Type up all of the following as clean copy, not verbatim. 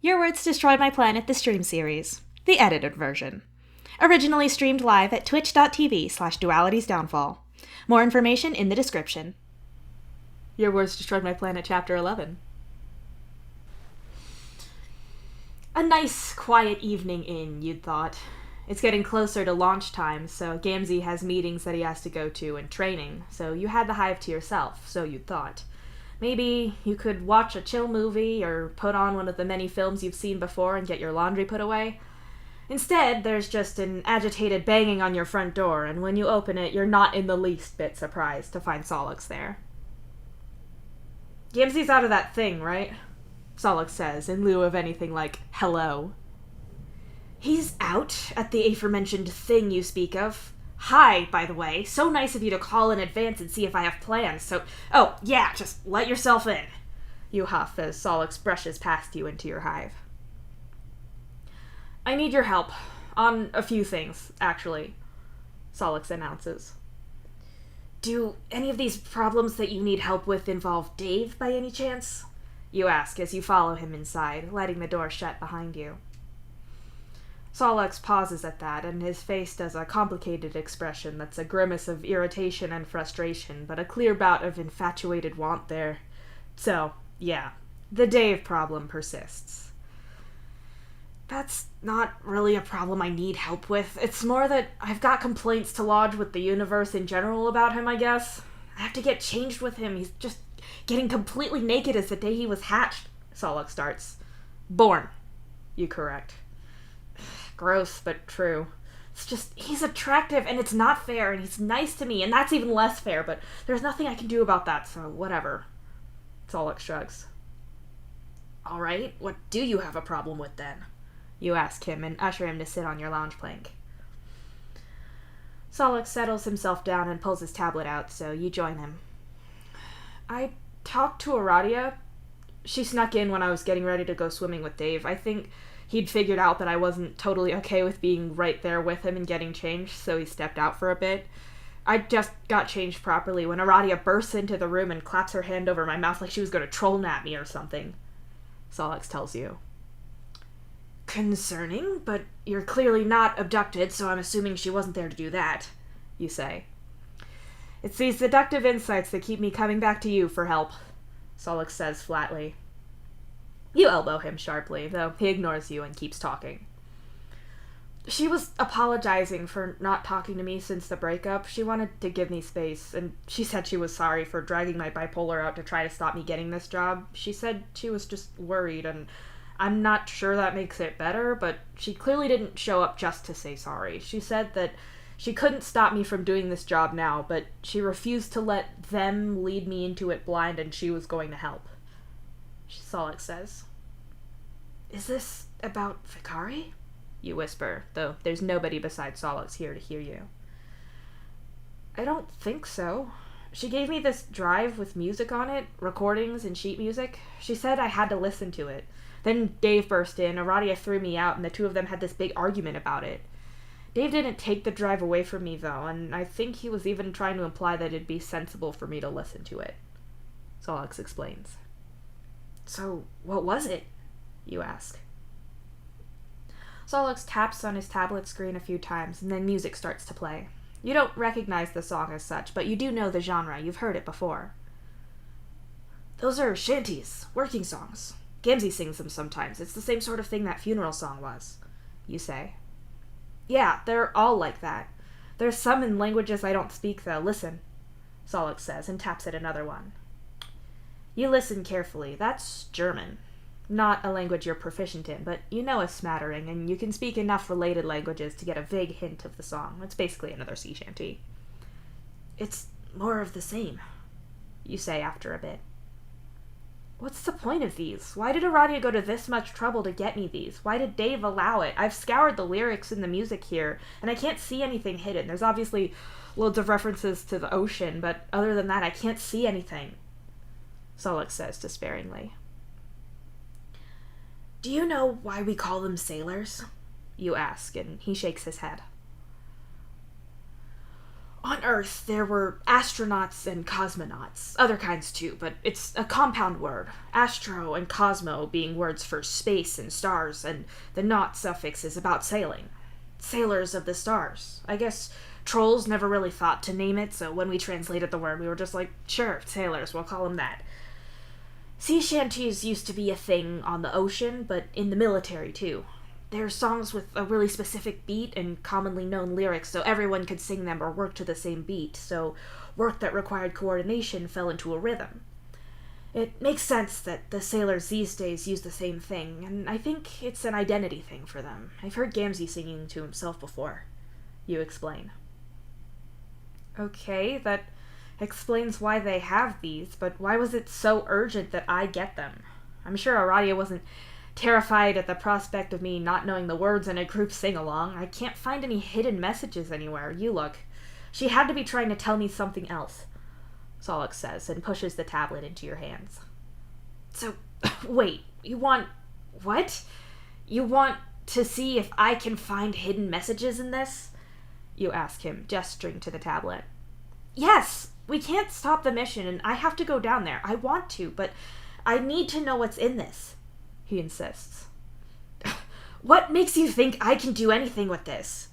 Your Words Destroyed My Planet, the stream series. The edited version. Originally streamed live at twitch.tv/dualitiesdownfall. More information in the description. Your Words Destroyed My Planet, Chapter 11. A nice, quiet evening in, you'd thought. It's getting closer to launch time, so Gamzee has meetings that he has to go to and training, so you had the hive to yourself, so you'd thought. Maybe you could watch a chill movie or put on one of the many films you've seen before and get your laundry put away. Instead, there's just an agitated banging on your front door, and when you open it, you're not in the least bit surprised to find Solix there. Gamzee's out of that thing, right? Solix says, in lieu of anything like, hello. He's out at the aforementioned thing you speak of. Hi, by the way. So nice of you to call in advance and see if I have plans, Oh, yeah, just let yourself in. You huff as Solix brushes past you into your hive. I need your help. On a few things, actually, Solix announces. Do any of these problems that you need help with involve Dave, by any chance? You ask as you follow him inside, letting the door shut behind you. Solix pauses at that, and his face does a complicated expression that's a grimace of irritation and frustration, but a clear bout of infatuated want there. So, yeah, the Dave problem persists. That's not really a problem I need help with. It's more that I've got complaints to lodge with the universe in general about him, I guess. I have to get changed with him. He's just getting completely naked as the day he was hatched, Solix starts. Born, you correct. Gross, but true. It's just, he's attractive, and it's not fair, and he's nice to me, and that's even less fair, but there's nothing I can do about that, so whatever. Solix shrugs. Alright, what do you have a problem with, then? You ask him, and usher him to sit on your lounge plank. Solix settles himself down and pulls his tablet out, so you join him. I talked to Aradia. She snuck in when I was getting ready to go swimming with Dave. I think he'd figured out that I wasn't totally okay with being right there with him and getting changed, so he stepped out for a bit. I just got changed properly when Aradia bursts into the room and claps her hand over my mouth like she was going to troll nap me or something, Solix tells you. Concerning, but you're clearly not abducted, so I'm assuming she wasn't there to do that, you say. It's these seductive insights that keep me coming back to you for help, Solix says flatly. You elbow him sharply, though he ignores you and keeps talking. She was apologizing for not talking to me since the breakup. She wanted to give me space, and she said she was sorry for dragging my bipolar out to try to stop me getting this job. She said she was just worried, and I'm not sure that makes it better, but she clearly didn't show up just to say sorry. She said that she couldn't stop me from doing this job now, but she refused to let them lead me into it blind, and she was going to help. Solix says. Is this about Vikari? You whisper, though there's nobody besides Solix here to hear you. I don't think so. She gave me this drive with music on it, recordings and sheet music. She said I had to listen to it. Then Dave burst in, Aradia threw me out, and the two of them had this big argument about it. Dave didn't take the drive away from me, though, and I think he was even trying to imply that it'd be sensible for me to listen to it. Solix explains. So, what was it? You ask. Solix taps on his tablet screen a few times, and then music starts to play. You don't recognize the song as such, but you do know the genre. You've heard it before. Those are shanties, working songs. Gamzee sings them sometimes. It's the same sort of thing that funeral song was, you say. Yeah, they're all like that. There's some in languages I don't speak, though. Listen, Solix says, and taps at another one. You listen carefully. That's German. Not a language you're proficient in, but you know a smattering, and you can speak enough related languages to get a vague hint of the song. It's basically another sea shanty. It's more of the same, you say after a bit. What's the point of these? Why did Aradia go to this much trouble to get me these? Why did Dave allow it? I've scoured the lyrics and the music here, and I can't see anything hidden. There's obviously loads of references to the ocean, but other than that, I can't see anything, Solix says despairingly. Do you know why we call them sailors? You ask, and he shakes his head. On Earth, there were astronauts and cosmonauts. Other kinds too, but it's a compound word. Astro and cosmo being words for space and stars, and the naut suffix is about sailing. Sailors of the stars. I guess trolls never really thought to name it, so when we translated the word, we were just like, sure, sailors, we'll call them that. Sea shanties used to be a thing on the ocean, but in the military too. They're songs with a really specific beat and commonly known lyrics, so everyone could sing them or work to the same beat, so work that required coordination fell into a rhythm. It makes sense that the sailors these days use the same thing, and I think it's an identity thing for them. I've heard Gamzee singing to himself before. You explain. Okay, that explains why they have these, but why was it so urgent that I get them? I'm sure Aradia wasn't terrified at the prospect of me not knowing the words in a group sing-along. I can't find any hidden messages anywhere. You look. She had to be trying to tell me something else, Solix says, and pushes the tablet into your hands. So, wait, you want... what? You want to see if I can find hidden messages in this? You ask him, gesturing to the tablet. Yes! We can't stop the mission, and I have to go down there. I want to, but I need to know what's in this, he insists. What makes you think I can do anything with this?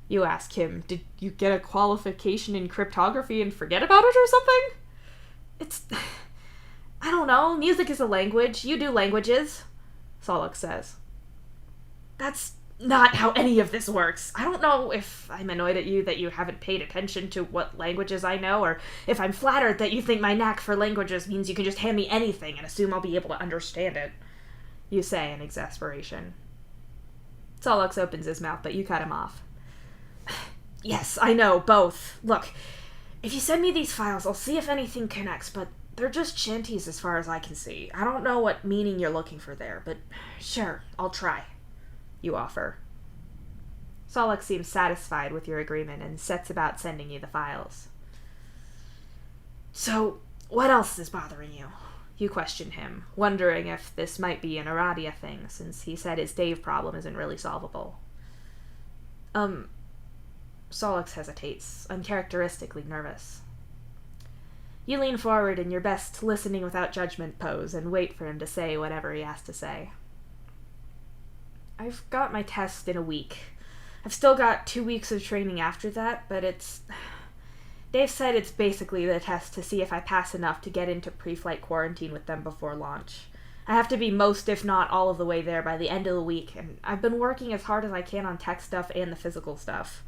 You ask him. Did you get a qualification in cryptography and forget about it or something? It's... I don't know. Music is a language. You do languages, Solix says. That's not how any of this works. I don't know if I'm annoyed at you that you haven't paid attention to what languages I know, or if I'm flattered that you think my knack for languages means you can just hand me anything and assume I'll be able to understand it, you say in exasperation. Solix opens his mouth, but you cut him off. Yes, I know, both. Look, if you send me these files, I'll see if anything connects, but they're just shanties as far as I can see. I don't know what meaning you're looking for there, but sure, I'll try, you offer. Solix seems satisfied with your agreement and sets about sending you the files. So, what else is bothering you? You question him, wondering if this might be an Aradia thing, since he said his Dave problem isn't really solvable. Solix hesitates, uncharacteristically nervous. You lean forward in your best listening without judgment pose and wait for him to say whatever he has to say. I've got my test in a week. I've still got 2 weeks of training after that, but it's... Dave said it's basically the test to see if I pass enough to get into pre-flight quarantine with them before launch. I have to be most, if not all of the way there by the end of the week, and I've been working as hard as I can on tech stuff and the physical stuff,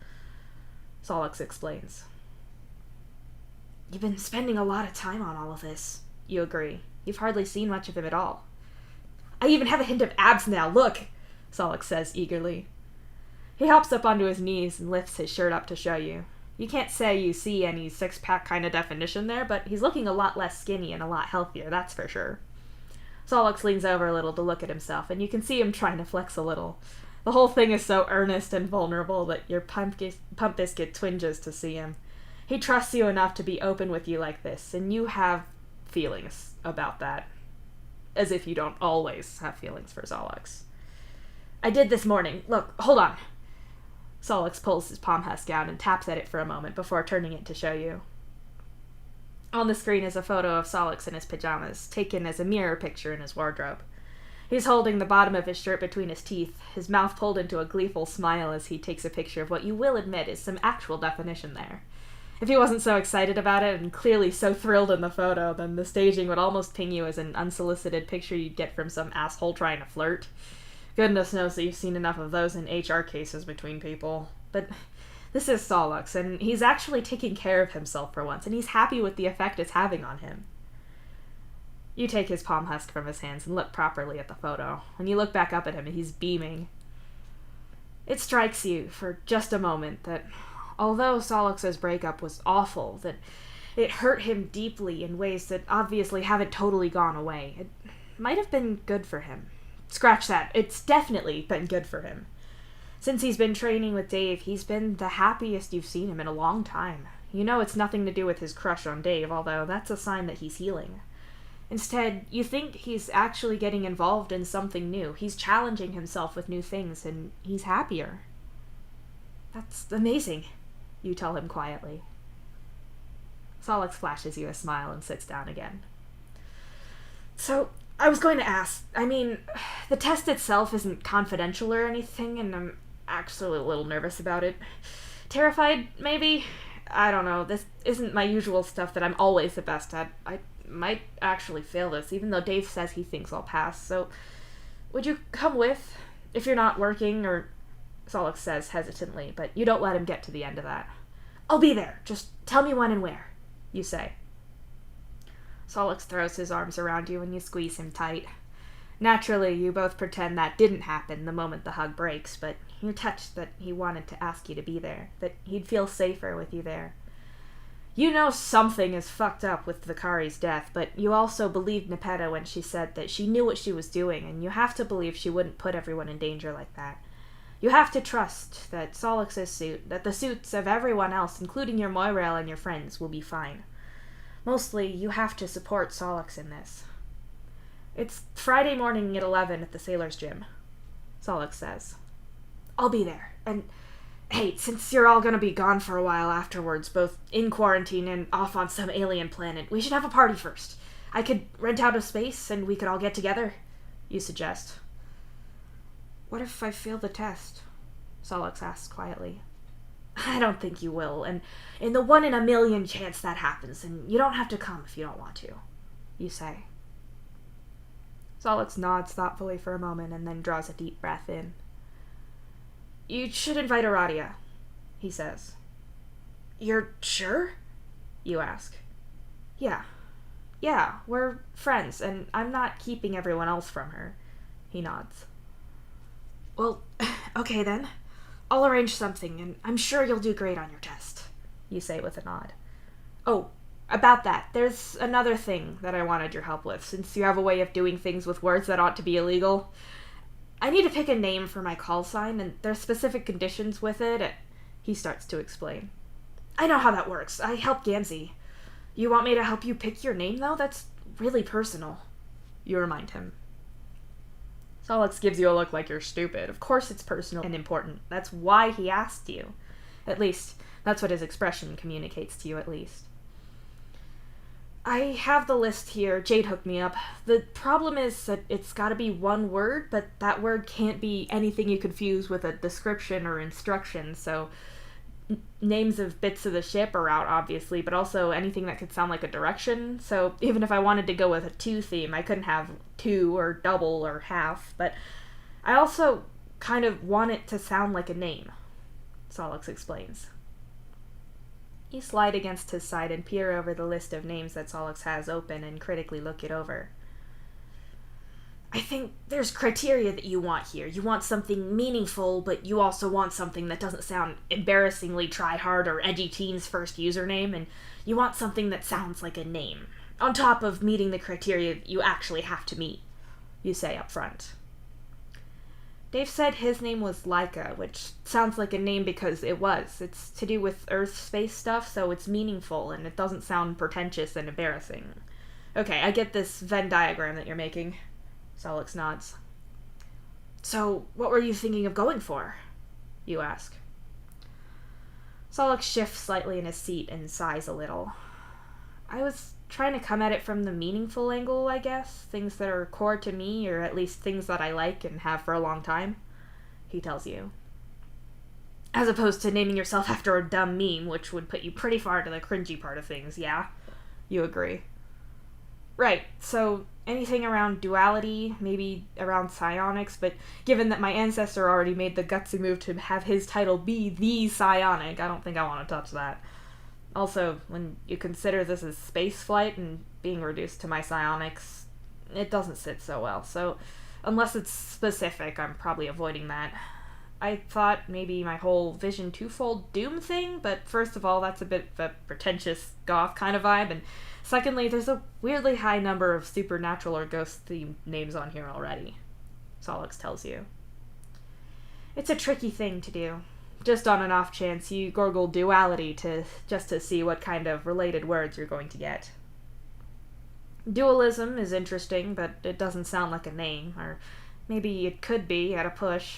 Solix explains. You've been spending a lot of time on all of this. You agree. You've hardly seen much of him at all. I even have a hint of abs now, look, Solix says eagerly. He hops up onto his knees and lifts his shirt up to show you. You can't say you see any six-pack kind of definition there, but he's looking a lot less skinny and a lot healthier, that's for sure. Solix leans over a little to look at himself, and you can see him trying to flex a little. The whole thing is so earnest and vulnerable that your pump biscuit twinges to see him. He trusts you enough to be open with you like this, and you have feelings about that. As if you don't always have feelings for Solix. I did this morning. Look, hold on. Solix pulls his palm husk out and taps at it for a moment before turning it to show you. On the screen is a photo of Solix in his pajamas, taken as a mirror picture in his wardrobe. He's holding the bottom of his shirt between his teeth, his mouth pulled into a gleeful smile as he takes a picture of what you will admit is some actual definition there. If he wasn't so excited about it and clearly so thrilled in the photo, then the staging would almost ping you as an unsolicited picture you'd get from some asshole trying to flirt. Goodness knows that you've seen enough of those in HR cases between people. But this is Solix, and he's actually taking care of himself for once, and he's happy with the effect it's having on him. You take his palm husk from his hands and look properly at the photo, and you look back up at him and he's beaming. It strikes you, for just a moment, that although Solix's breakup was awful, that it hurt him deeply in ways that obviously haven't totally gone away. It might have been good for him. Scratch that. It's definitely been good for him. Since he's been training with Dave, he's been the happiest you've seen him in a long time. You know it's nothing to do with his crush on Dave, although that's a sign that he's healing. Instead, you think he's actually getting involved in something new. He's challenging himself with new things, and he's happier. That's amazing, you tell him quietly. Solix flashes you a smile and sits down again. So, I was going to ask, the test itself isn't confidential or anything, and I'm actually a little nervous about it. Terrified, maybe? I don't know, this isn't my usual stuff that I'm always the best at. I might actually fail this, even though Dave says he thinks I'll pass, so would you come with? If you're not working, or... Solix says hesitantly, but you don't let him get to the end of that. I'll be there, just tell me when and where, you say. Solix throws his arms around you and you squeeze him tight. Naturally, you both pretend that didn't happen the moment the hug breaks, but you're touched that he wanted to ask you to be there, that he'd feel safer with you there. You know something is fucked up with Vicari's death, but you also believed Nepeta when she said that she knew what she was doing, and you have to believe she wouldn't put everyone in danger like that. You have to trust that Solix's suit, that the suits of everyone else, including your Moirail and your friends, will be fine. Mostly, you have to support Solix in this. It's Friday morning at 11 at the Sailor's Gym, Solix says. I'll be there, and hey, since you're all gonna be gone for a while afterwards, both in quarantine and off on some alien planet, we should have a party first. I could rent out a space and we could all get together, you suggest. What if I fail the test? Solix asks quietly. I don't think you will, and in the 1 in a million chance that happens, and you don't have to come if you don't want to, you say. Solix nods thoughtfully for a moment and then draws a deep breath in. You should invite Aradia, he says. You're sure? You ask. Yeah, we're friends, and I'm not keeping everyone else from her, he nods. Well, okay then. I'll arrange something, and I'm sure you'll do great on your test, you say with a nod. Oh, about that, there's another thing that I wanted your help with, since you have a way of doing things with words that ought to be illegal. I need to pick a name for my call sign, and there's specific conditions with it, he starts to explain. I know how that works. I helped Gamzee. You want me to help you pick your name, though? That's really personal, you remind him. Solix gives you a look like you're stupid. Of course it's personal and important. That's why he asked you. At least, that's what his expression communicates to you, at least. I have the list here. Jade hooked me up. The problem is that it's gotta be one word, but that word can't be anything you confuse with a description or instruction, so names of bits of the ship are out, obviously, but also anything that could sound like a direction. So even if I wanted to go with a 2 theme, I couldn't have 2 or double or half, but I also kind of want it to sound like a name, Solix explains. You slide against his side and peer over the list of names that Solix has open and critically look it over. I think there's criteria that you want here. You want something meaningful, but you also want something that doesn't sound embarrassingly try-hard or edgy teen's first username, and you want something that sounds like a name, on top of meeting the criteria that you actually have to meet, you say up front. Dave said his name was Laika, which sounds like a name because it was. It's to do with Earth space stuff, so it's meaningful, and it doesn't sound pretentious and embarrassing. Okay, I get this Venn diagram that you're making. Solix nods. So, what were you thinking of going for? You ask. Solix shifts slightly in his seat and sighs a little. I was trying to come at it from the meaningful angle, I guess. Things that are core to me, or at least things that I like and have for a long time, he tells you. As opposed to naming yourself after a dumb meme, which would put you pretty far to the cringy part of things, yeah? You agree. Right, so anything around duality, maybe around psionics, but given that my ancestor already made the gutsy move to have his title be the psionic, I don't think I want to touch that. Also, when you consider this as spaceflight and being reduced to my psionics, it doesn't sit so well, so unless it's specific, I'm probably avoiding that. I thought maybe my whole Vision Twofold Doom thing, but first of all, that's a bit of a pretentious goth kind of vibe, and secondly, there's a weirdly high number of supernatural or ghost-themed names on here already, Solix tells you. It's a tricky thing to do. Just on an off chance, you gorgle duality just to see what kind of related words you're going to get. Dualism is interesting, but it doesn't sound like a name, or maybe it could be at a push.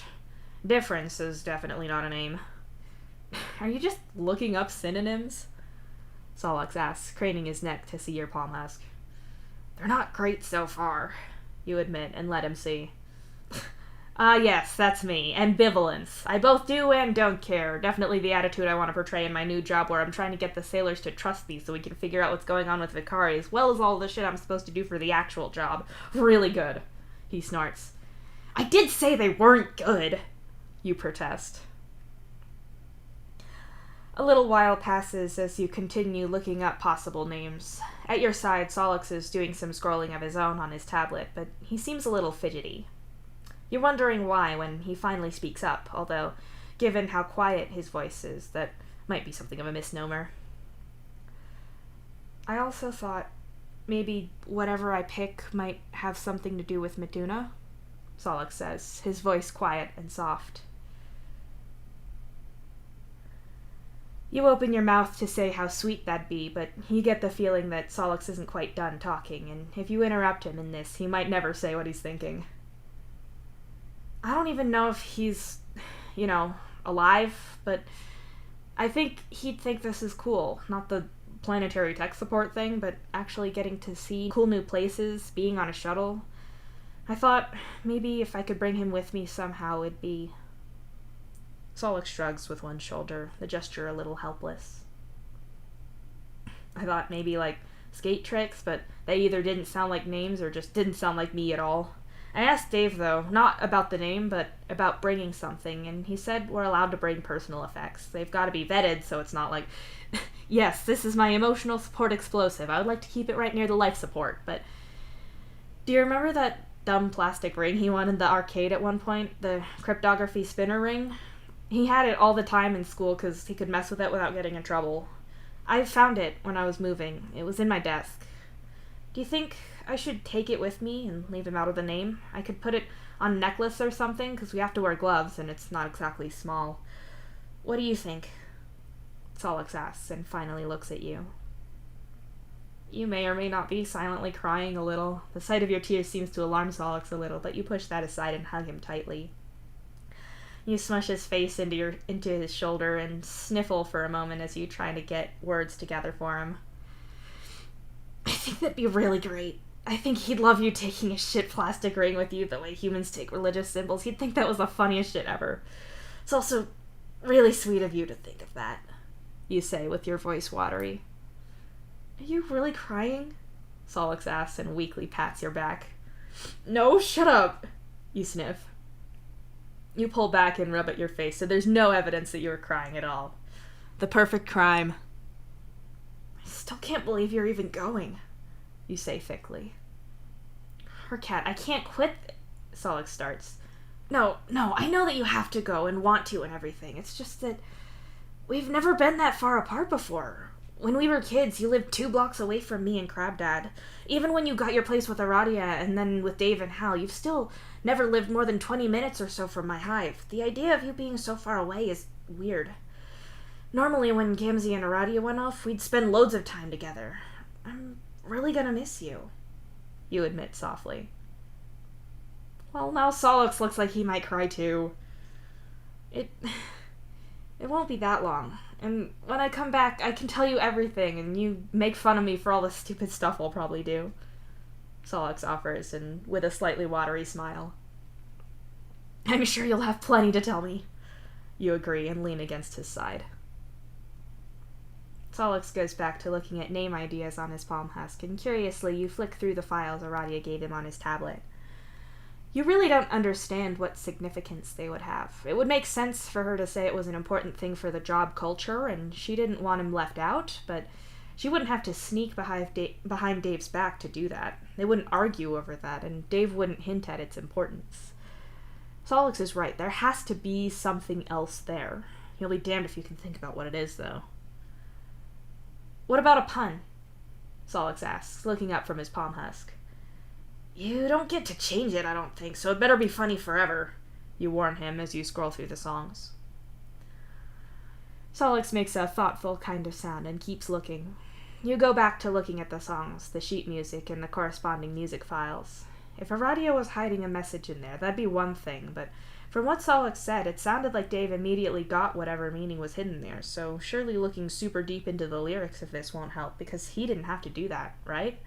Difference is definitely not a name. Are you just looking up synonyms? Solix asks, craning his neck to see your palm husk. They're not great so far, you admit, and let him see. Yes, that's me. Ambivalence. I both do and don't care. Definitely the attitude I want to portray in my new job where I'm trying to get the sailors to trust me so we can figure out what's going on with Vicari, as well as all the shit I'm supposed to do for the actual job. Really good, he snorts. I did say they weren't good, you protest. A little while passes as you continue looking up possible names. At your side, Solix is doing some scrolling of his own on his tablet, but he seems a little fidgety. You're wondering why when he finally speaks up, although, given how quiet his voice is, that might be something of a misnomer. I also thought maybe whatever I pick might have something to do with Meduna, Solix says, his voice quiet and soft. You open your mouth to say how sweet that'd be, but you get the feeling that Solix isn't quite done talking, and if you interrupt him in this, he might never say what he's thinking. I don't even know if he's, alive, but I think he'd think this is cool. Not the planetary tech support thing, but actually getting to see cool new places, being on a shuttle. I thought maybe if I could bring him with me somehow, it'd be... Solix shrugs with one shoulder, the gesture a little helpless. I thought maybe, skate tricks, but they either didn't sound like names or just didn't sound like me at all. I asked Dave, though, not about the name, but about bringing something, and he said we're allowed to bring personal effects. They've got to be vetted, so it's not like, yes, this is my emotional support explosive. I would like to keep it right near the life support, but... Do you remember that dumb plastic ring he won in the arcade at one point? The cryptography spinner ring? He had it all the time in school because he could mess with it without getting in trouble. I found it when I was moving. It was in my desk. Do you think I should take it with me and leave him out of the name? I could put it on a necklace or something, because we have to wear gloves, and it's not exactly small. What do you think? Solix asks, and finally looks at you. You may or may not be silently crying a little. The sight of your tears seems to alarm Solix a little, but you push that aside and hug him tightly. You smush his face into his shoulder and sniffle for a moment as you try to get words together for him. I think that'd be really great. I think he'd love you taking a shit plastic ring with you the way humans take religious symbols. He'd think that was the funniest shit ever. It's also really sweet of you to think of that, you say with your voice watery. Are you really crying? Solix asks and weakly pats your back. No, shut up, you sniff. You pull back and rub at your face, so there's no evidence that you were crying at all. The perfect crime. I still can't believe you're even going, you say thickly. Hercat, I can't quit, Solix starts. No, I know that you have to go and want to and everything. It's just that we've never been that far apart before. When we were kids, you lived 2 blocks away from me and Crab Dad. Even when you got your place with Aradia and then with Dave and Hal, you've still never lived more than 20 minutes or so from my hive. The idea of you being so far away is weird. Normally when Gamzee and Aradia went off, we'd spend loads of time together. I'm really gonna miss you, you admit softly. Well, now Solix looks like he might cry too. It won't be that long. And when I come back, I can tell you everything, and you make fun of me for all the stupid stuff I'll probably do. Solix offers, and with a slightly watery smile. I'm sure you'll have plenty to tell me. You agree and lean against his side. Solix goes back to looking at name ideas on his palm husk, and curiously you flick through the files Aradia gave him on his tablet. You really don't understand what significance they would have. It would make sense for her to say it was an important thing for the job culture, and she didn't want him left out, but she wouldn't have to sneak behind Dave's back to do that. They wouldn't argue over that, and Dave wouldn't hint at its importance. Solix is right. There has to be something else there. You'll be damned if you can think about what it is, though. What about a pun? Solix asks, looking up from his palm husk. You don't get to change it, I don't think, so it better be funny forever, you warn him as you scroll through the songs. Solix makes a thoughtful kind of sound and keeps looking. You go back to looking at the songs, the sheet music, and the corresponding music files. If a radio was hiding a message in there, that'd be one thing, but from what Solix said, it sounded like Dave immediately got whatever meaning was hidden there, so surely looking super deep into the lyrics of this won't help, because he didn't have to do that, right?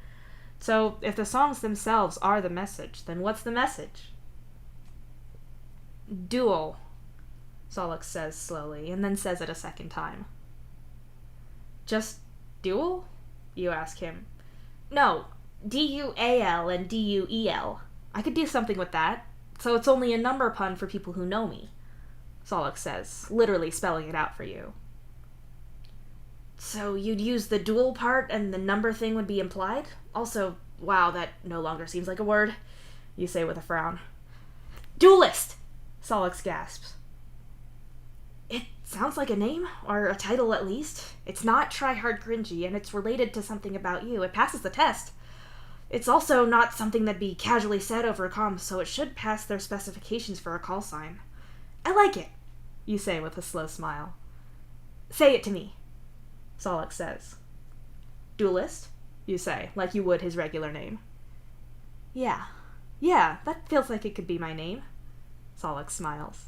So, if the songs themselves are the message, then what's the message? Duel, Solix says slowly, and then says it a second time. Just duel? You ask him. No, D-U-A-L and D-U-E-L. I could do something with that. So it's only a number pun for people who know me, Solix says, literally spelling it out for you. So you'd use the dual part and the number thing would be implied? Also, wow, that no longer seems like a word, you say with a frown. Duelist! Solix gasps. It sounds like a name, or a title at least. It's not try-hard cringy, and it's related to something about you. It passes the test. It's also not something that'd be casually said over comms, so it should pass their specifications for a call sign. I like it, you say with a slow smile. Say it to me, Solix says. Duelist, you say, like you would his regular name. Yeah, that feels like it could be my name, Solix smiles.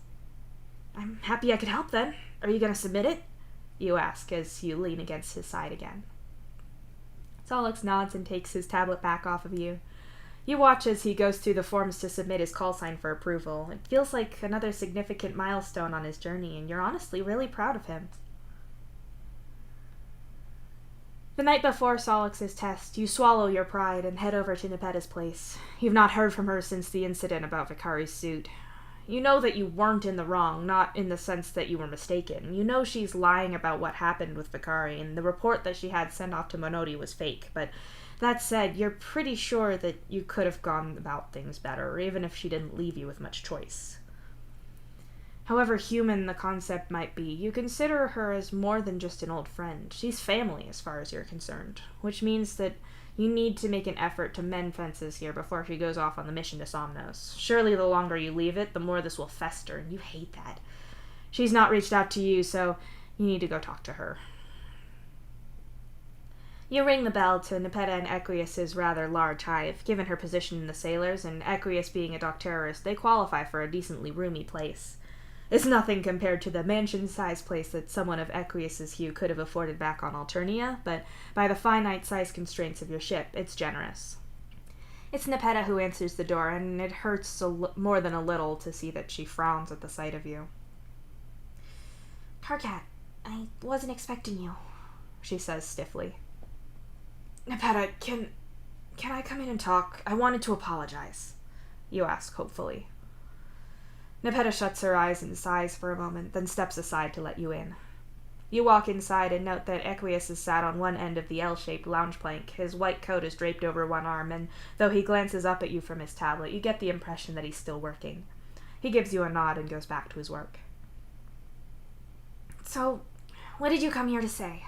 I'm happy I could help then. Are you going to submit it? You ask as you lean against his side again. Solix nods and takes his tablet back off of you. You watch as he goes through the forms to submit his call sign for approval. It feels like another significant milestone on his journey, and you're honestly really proud of him. The night before Solix's test, you swallow your pride and head over to Nepetta's place. You've not heard from her since the incident about Vicari's suit. You know that you weren't in the wrong, not in the sense that you were mistaken. You know she's lying about what happened with Vicari, and the report that she had sent off to Monodi was fake, but that said, you're pretty sure that you could have gone about things better, even if she didn't leave you with much choice. However human the concept might be, you consider her as more than just an old friend. She's family as far as you're concerned, which means that you need to make an effort to mend fences here before she goes off on the mission to Somnos. Surely the longer you leave it, the more this will fester, and you hate that. She's not reached out to you, so you need to go talk to her. You ring the bell to Nepeta and Equius's rather large hive. Given her position in the sailors, and Equius being a doctorist, they qualify for a decently roomy place. It's nothing compared to the mansion-sized place that someone of Equius's hue could have afforded back on Alternia, but by the finite size constraints of your ship, it's generous. It's Nepeta who answers the door, and it hurts more than a little to see that she frowns at the sight of you. Karkat, I wasn't expecting you, she says stiffly. Nepeta, can I come in and talk? I wanted to apologize, you ask hopefully. Nepeta shuts her eyes and sighs for a moment, then steps aside to let you in. You walk inside and note that Equius is sat on one end of the L-shaped lounge plank. His white coat is draped over one arm, and though he glances up at you from his tablet, you get the impression that he's still working. He gives you a nod and goes back to his work. So, what did you come here to say?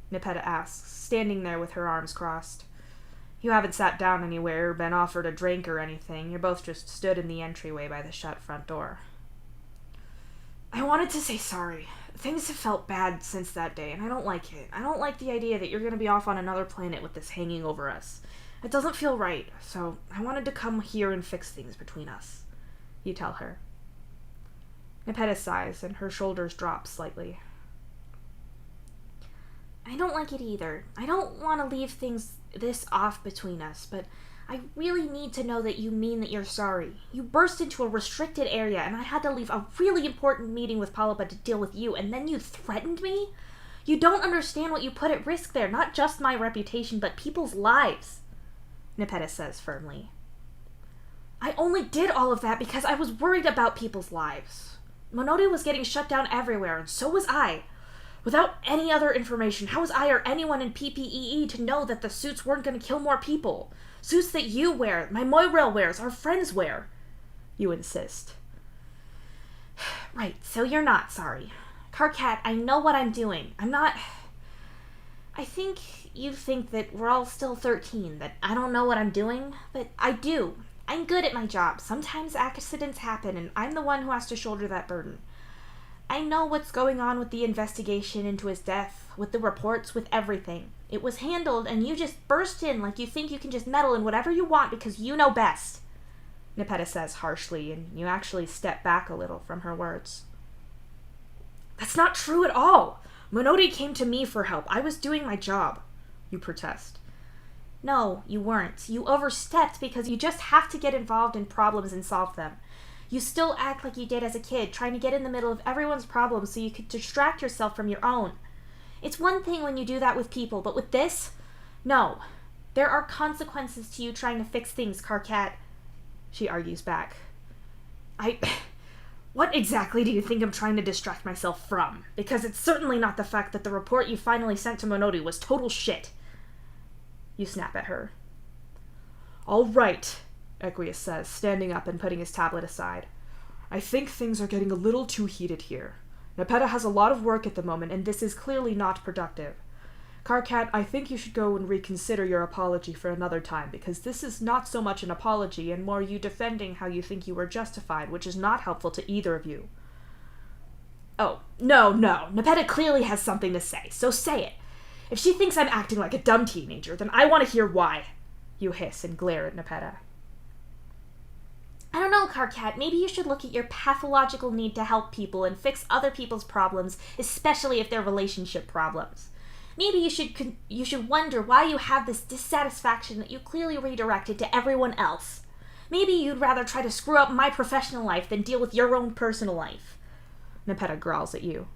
Nepeta asks, standing there with her arms crossed. You haven't sat down anywhere or been offered a drink or anything. You're both just stood in the entryway by the shut front door. I wanted to say sorry. Things have felt bad since that day, and I don't like it. I don't like the idea that you're going to be off on another planet with this hanging over us. It doesn't feel right, so I wanted to come here and fix things between us, you tell her. Nepeta sighs, and her shoulders drop slightly. I don't like it either. I don't want to leave things this off between us, but I really need to know that you mean that you're sorry. You burst into a restricted area, and I had to leave a really important meeting with Polypa to deal with you, and then you threatened me? You don't understand what you put at risk there, not just my reputation, but people's lives, Nepeta says firmly. I only did all of that because I was worried about people's lives. Monodi was getting shut down everywhere, and so was I. Without any other information, how was I or anyone in PPEE to know that the suits weren't going to kill more people? Suits that you wear, my Moirail wears, our friends wear, you insist. Right, so you're not sorry. Karkat, I know what I'm doing. I'm not... I think you think that we're all still 13, that I don't know what I'm doing, but I do. I'm good at my job. Sometimes accidents happen, and I'm the one who has to shoulder that burden. I know what's going on with the investigation into his death, with the reports, with everything. It was handled, and you just burst in like you think you can just meddle in whatever you want because you know best, Nepeta says harshly, and you actually step back a little from her words. That's not true at all. Monodi came to me for help. I was doing my job, you protest. No, you weren't. You overstepped because you just have to get involved in problems and solve them. You still act like you did as a kid, trying to get in the middle of everyone's problems so you could distract yourself from your own. It's one thing when you do that with people, but with this? No. There are consequences to you trying to fix things, Karkat. She argues back. What exactly do you think I'm trying to distract myself from? Because it's certainly not the fact that the report you finally sent to Monodi was total shit. You snap at her. All right, Equius says, standing up and putting his tablet aside. I think things are getting a little too heated here. Nepeta has a lot of work at the moment, and this is clearly not productive. Karkat, I think you should go and reconsider your apology for another time, because this is not so much an apology and more you defending how you think you were justified, which is not helpful to either of you. Oh, no. Nepeta clearly has something to say, so say it. If she thinks I'm acting like a dumb teenager, then I want to hear why. You hiss and glare at Nepeta. I don't know, Karkat. Maybe you should look at your pathological need to help people and fix other people's problems, especially if they're relationship problems. Maybe you should wonder why you have this dissatisfaction that you clearly redirected to everyone else. Maybe you'd rather try to screw up my professional life than deal with your own personal life. Nepeta growls at you.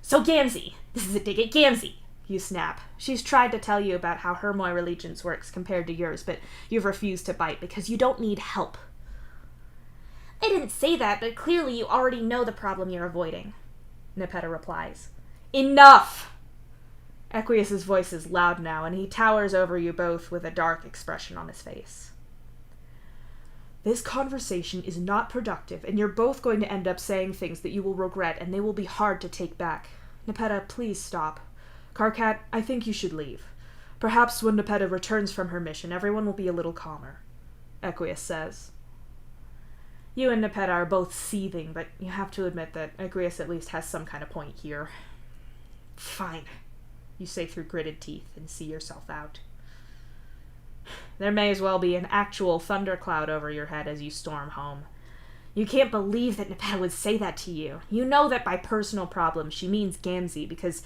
So Gamzee, this is a dig at Gamzee, you snap. She's tried to tell you about how her Moira allegiance works compared to yours, but you've refused to bite because you don't need help. I didn't say that, but clearly you already know the problem you're avoiding, Nepeta replies. Enough! Equius's voice is loud now, and he towers over you both with a dark expression on his face. This conversation is not productive, and you're both going to end up saying things that you will regret, and they will be hard to take back. Nepeta, please stop. Karkat, I think you should leave. Perhaps when Nepeta returns from her mission, everyone will be a little calmer, Equius says. You and Nepeta are both seething, but you have to admit that Equius at least has some kind of point here. Fine, you say through gritted teeth and see yourself out. There may as well be an actual thundercloud over your head as you storm home. You can't believe that Nepeta would say that to you. You know that by personal problems she means Gamzee, because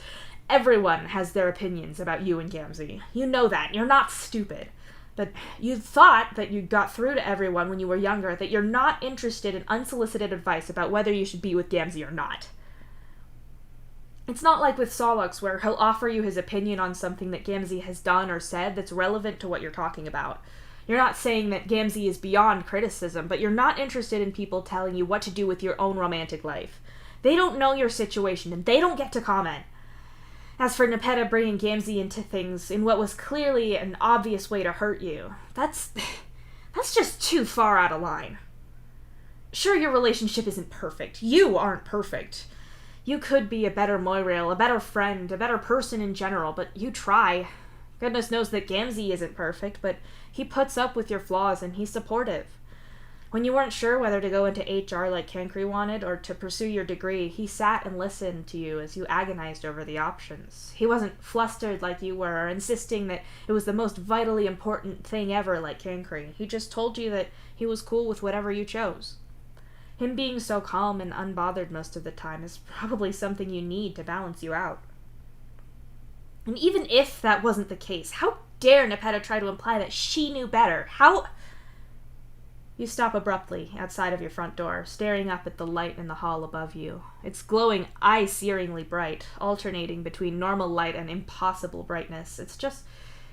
everyone has their opinions about you and Gamzee. You know that. You're not stupid. But you thought that you got through to everyone when you were younger that you're not interested in unsolicited advice about whether you should be with Gamzee or not. It's not like with Solux, where he'll offer you his opinion on something that Gamzee has done or said that's relevant to what you're talking about. You're not saying that Gamzee is beyond criticism, but you're not interested in people telling you what to do with your own romantic life. They don't know your situation, and they don't get to comment. As for Nepeta bringing Gamzee into things in what was clearly an obvious way to hurt you, that's just too far out of line. Sure, your relationship isn't perfect. You aren't perfect. You could be a better Moirail, a better friend, a better person in general, but you try. Goodness knows that Gamzee isn't perfect, but he puts up with your flaws and he's supportive. When you weren't sure whether to go into HR like Cancri wanted or to pursue your degree, he sat and listened to you as you agonized over the options. He wasn't flustered like you were or insisting that it was the most vitally important thing ever like Cancri. He just told you that he was cool with whatever you chose. Him being so calm and unbothered most of the time is probably something you need to balance you out. And even if that wasn't the case, how dare Nepeta try to imply that she knew better? How... You stop abruptly outside of your front door, staring up at the light in the hall above you. It's glowing eye-searingly bright, alternating between normal light and impossible brightness. It's just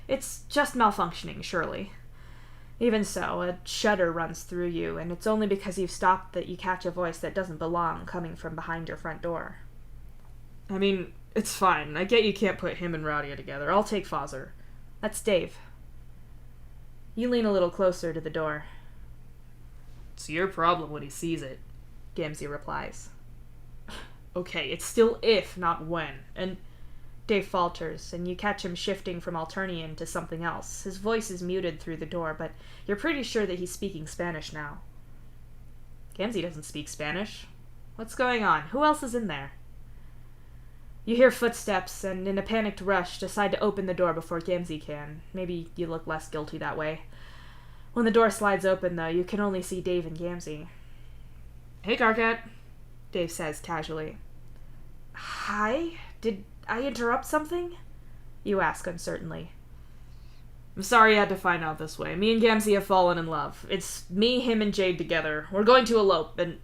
malfunctioning, surely. Even so, a shudder runs through you, and it's only because you've stopped that you catch a voice that doesn't belong coming from behind your front door. I mean, it's fine. I get you can't put him and Rowdia together. I'll take Fozzer. That's Dave. You lean a little closer to the door. It's your problem when he sees it, Gamzee replies. Okay, it's still if, not when. And Dave falters, and you catch him shifting from Alternian to something else. His voice is muted through the door, but you're pretty sure that he's speaking Spanish now. Gamzee doesn't speak Spanish. What's going on? Who else is in there? You hear footsteps, and in a panicked rush, decide to open the door before Gamzee can. Maybe you look less guilty that way. When the door slides open, though, you can only see Dave and Gamzee. "Hey, Karkat," Dave says casually. "Hi? Did I interrupt something?" you ask uncertainly. "I'm sorry you had to find out this way. Me and Gamzee have fallen in love. It's me, him, and Jade together. We're going to elope, and...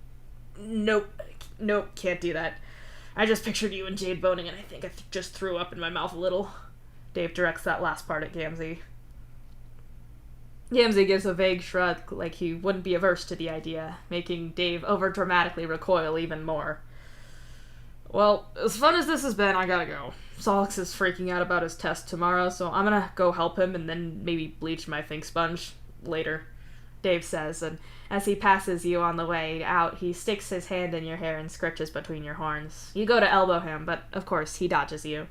Nope, can't do that. I just pictured you and Jade boning, and I think I just threw up in my mouth a little." Dave directs that last part at Gamzee. Gamzee gives a vague shrug, like he wouldn't be averse to the idea, making Dave over-dramatically recoil even more. "Well, as fun as this has been, I gotta go. Solix is freaking out about his test tomorrow, so I'm gonna go help him and then maybe bleach my think sponge later," Dave says, and as he passes you on the way out, he sticks his hand in your hair and scritches between your horns. You go to elbow him, but of course he dodges you.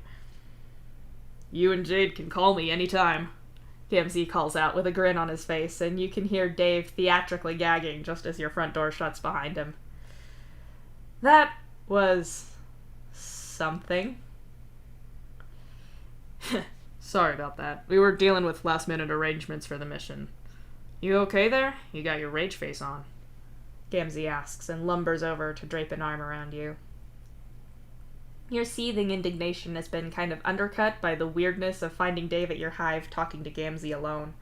"You and Jade can call me anytime," Gamzee calls out with a grin on his face, and you can hear Dave theatrically gagging just as your front door shuts behind him. That was... something. "Sorry about that. We were dealing with last-minute arrangements for the mission. You okay there? You got your rage face on," Gamzee asks, and lumbers over to drape an arm around you. Your seething indignation has been kind of undercut by the weirdness of finding Dave at your hive talking to Gamzee alone.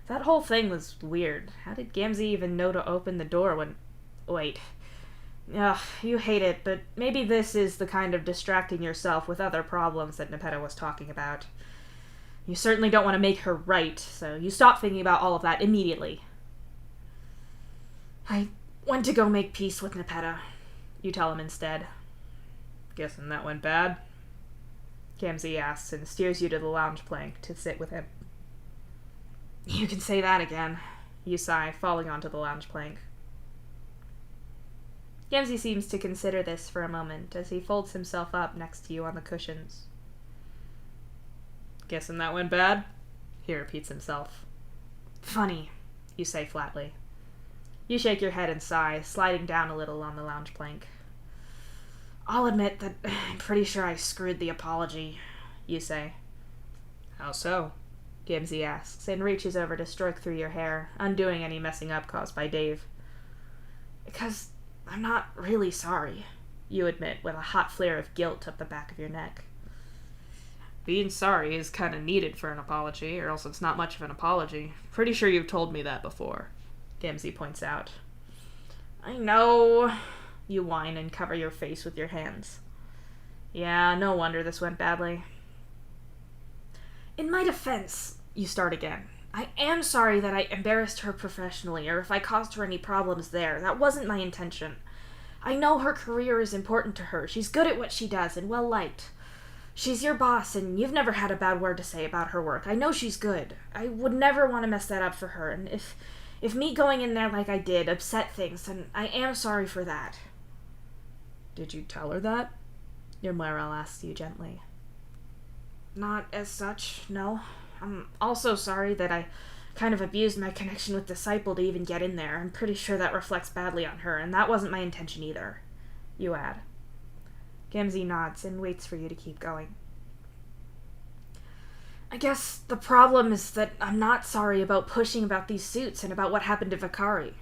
That whole thing was weird. How did Gamzee even know to open the door when... Wait. Ugh, you hate it, but maybe this is the kind of distracting yourself with other problems that Nepeta was talking about. You certainly don't want to make her right, so you stop thinking about all of that immediately. "I went to go make peace with Nepeta," you tell him instead. "Guessing that went bad?" Gamzee asks and steers you to the lounge plank to sit with him. "You can say that again," you sigh, falling onto the lounge plank. Gamzee seems to consider this for a moment as he folds himself up next to you on the cushions. "Guessing that went bad?" he repeats himself. "Funny," you say flatly. You shake your head and sigh, sliding down a little on the lounge plank. "I'll admit that I'm pretty sure I screwed the apology," you say. "How so?" Gamzee asks, and reaches over to stroke through your hair, undoing any messing up caused by Dave. "Because I'm not really sorry," you admit, with a hot flare of guilt up the back of your neck. "Being sorry is kind of needed for an apology, or else it's not much of an apology. Pretty sure you've told me that before," Gamzee points out. "I know," you whine and cover your face with your hands. "Yeah, no wonder this went badly." "In my defense," you start again, "I am sorry that I embarrassed her professionally, or if I caused her any problems there. That wasn't my intention. I know her career is important to her. She's good at what she does and well-liked. She's your boss, and you've never had a bad word to say about her work. I know she's good. I would never want to mess that up for her, and if me going in there like I did upset things, then I am sorry for that." "Did you tell her that?" your Moirel asks you gently. "Not as such, no. I'm also sorry that I kind of abused my connection with Disciple to even get in there. I'm pretty sure that reflects badly on her, and that wasn't my intention either," you add. Gamzee nods and waits for you to keep going. "I guess the problem is that I'm not sorry about pushing about these suits and about what happened to Vakari.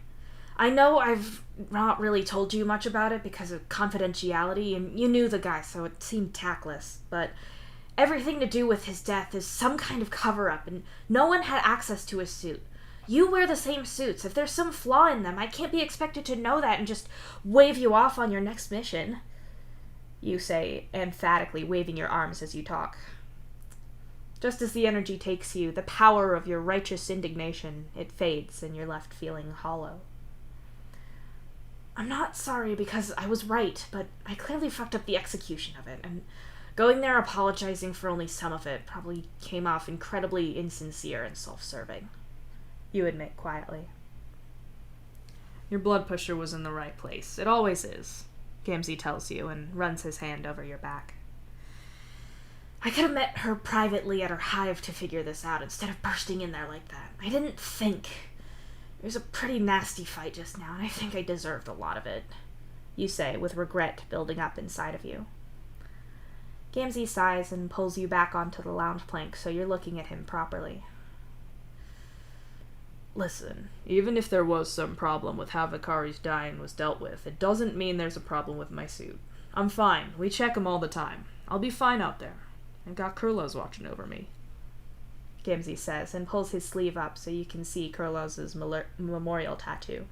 I know I've not really told you much about it because of confidentiality, and you knew the guy, so it seemed tactless, but everything to do with his death is some kind of cover-up, and no one had access to his suit. You wear the same suits. If there's some flaw in them, I can't be expected to know that and just wave you off on your next mission," you say, emphatically waving your arms as you talk. Just as the energy takes you, the power of your righteous indignation, it fades and you're left feeling hollow. "I'm not sorry because I was right, but I clearly fucked up the execution of it, and going there apologizing for only some of it probably came off incredibly insincere and self-serving," you admit quietly. "Your blood pressure was in the right place. It always is," Gamzee tells you and runs his hand over your back. "I could have met her privately at her hive to figure this out instead of bursting in there like that. I didn't think. It was a pretty nasty fight just now, and I think I deserved a lot of it," you say, with regret building up inside of you. Gamzee sighs and pulls you back onto the lounge plank so you're looking at him properly. Listen, even if there was some problem with how Vakari's dying was dealt with, it doesn't mean there's a problem with my suit. I'm fine. We check him all the time. I'll be fine out there. I've got Kurlos watching over me, Gamzee says, and pulls his sleeve up so you can see Kurlos' memorial tattoo.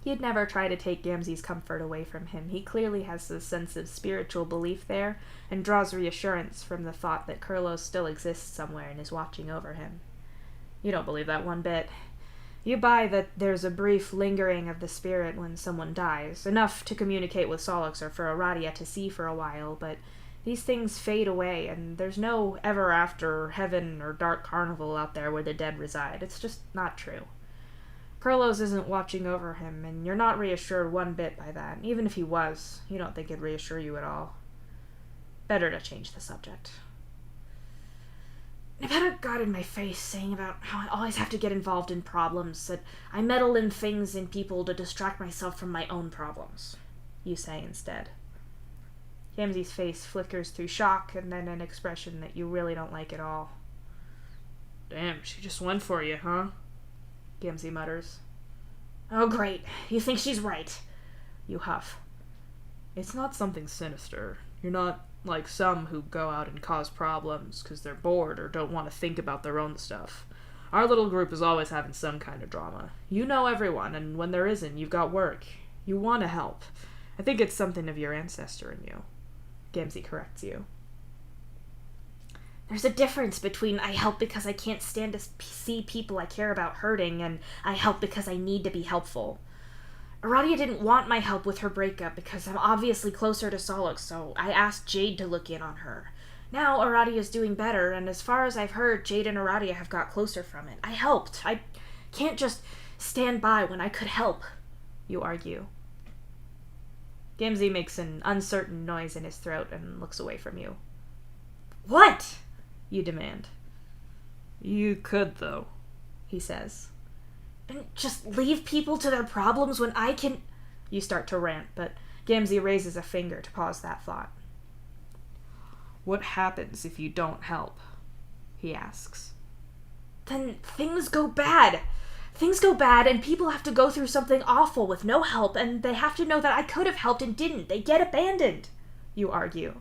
He'd never try to take Gamzee's comfort away from him. He clearly has a sense of spiritual belief there, and draws reassurance from the thought that Kurlos still exists somewhere and is watching over him. You don't believe that one bit. You buy that there's a brief lingering of the spirit when someone dies, enough to communicate with Solix or for Aradia to see for a while, but these things fade away, and there's no ever-after heaven or dark carnival out there where the dead reside. It's just not true. Kurlos isn't watching over him, and you're not reassured one bit by that. Even if he was, you don't think it'd reassure you at all. Better to change the subject. Nepeta got in my face saying about how I always have to get involved in problems, that I meddle in things and people to distract myself from my own problems, you say instead. Gamzee's face flickers through shock and then an expression that you really don't like at all. Damn, she just went for you, huh? Gamzee mutters. Oh great, you think she's right, you huff. It's not something sinister. You're not like some who go out and cause problems because they're bored or don't want to think about their own stuff. Our little group is always having some kind of drama. You know everyone, and when there isn't, you've got work. You want to help. I think it's something of your ancestor in you. Gamzee corrects you. There's a difference between I help because I can't stand to see people I care about hurting, and I help because I need to be helpful. Aradia didn't want my help with her breakup because I'm obviously closer to Solix, so I asked Jade to look in on her. Now Aradia's doing better, and as far as I've heard, Jade and Aradia have got closer from it. I helped. I can't just stand by when I could help, you argue. Gamzee makes an uncertain noise in his throat and looks away from you. What? You demand. You could, though, he says. And just leave people to their problems when I can... You start to rant, but Gamzee raises a finger to pause that thought. What happens if you don't help? He asks. Then things go bad. Things go bad, and people have to go through something awful with no help, and they have to know that I could have helped and didn't. They get abandoned, you argue.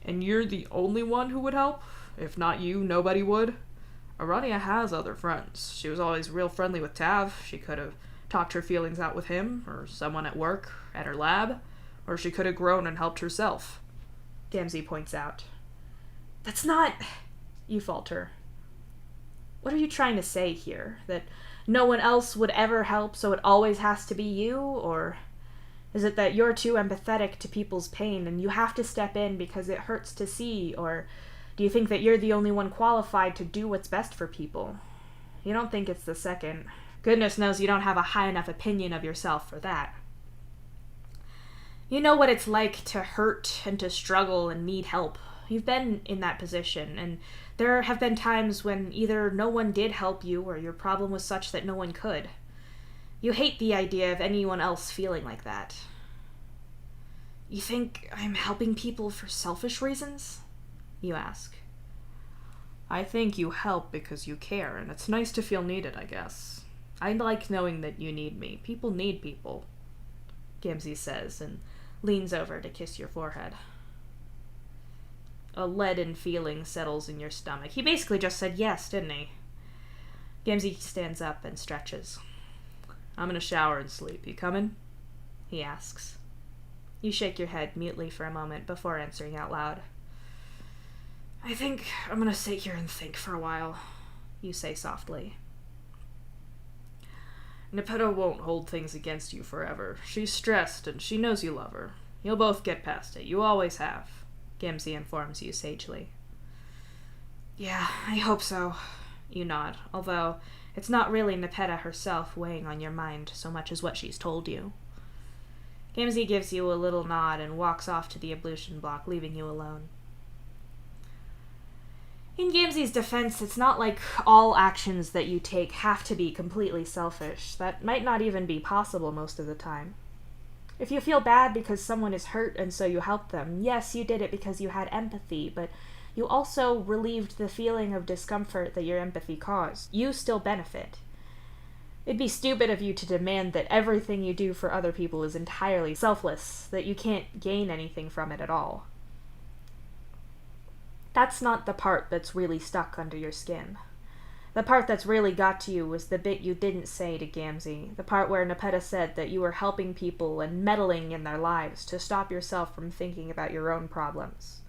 And you're the only one who would help? If not you, nobody would? Aradia has other friends. She was always real friendly with Tav. She could have talked her feelings out with him, or someone at work, at her lab, or she could have grown and helped herself, Gamzee points out. That's not... You falter. What are you trying to say here? That no one else would ever help, so it always has to be you? Or is it that you're too empathetic to people's pain and you have to step in because it hurts to see? Or do you think that you're the only one qualified to do what's best for people? You don't think it's the second. Goodness knows you don't have a high enough opinion of yourself for that. You know what it's like to hurt and to struggle and need help. You've been in that position, and there have been times when either no one did help you or your problem was such that no one could. You hate the idea of anyone else feeling like that. You think I'm helping people for selfish reasons? You ask. I think you help because you care, and it's nice to feel needed, I guess. I like knowing that you need me. People need people, Gamzee says, and leans over to kiss your forehead. A leaden feeling settles in your stomach. He basically just said yes, didn't he? Gamzee stands up and stretches. I'm gonna shower and sleep. You coming? He asks. You shake your head mutely for a moment before answering out loud. I think I'm gonna sit here and think for a while, you say softly. Nepeta won't hold things against you forever. She's stressed and she knows you love her. You'll both get past it. You always have, Gamzee informs you sagely. Yeah, I hope so, you nod, although it's not really Nepeta herself weighing on your mind so much as what she's told you. Gamzee gives you a little nod and walks off to the ablution block, leaving you alone. In Gamzee's defense, it's not like all actions that you take have to be completely selfish. That might not even be possible most of the time. If you feel bad because someone is hurt and so you help them, yes, you did it because you had empathy, but you also relieved the feeling of discomfort that your empathy caused. You still benefit. It'd be stupid of you to demand that everything you do for other people is entirely selfless, that you can't gain anything from it at all. That's not the part that's really stuck under your skin. The part that's really got to you was the bit you didn't say to Gamzee, the part where Nepeta said that you were helping people and meddling in their lives to stop yourself from thinking about your own problems.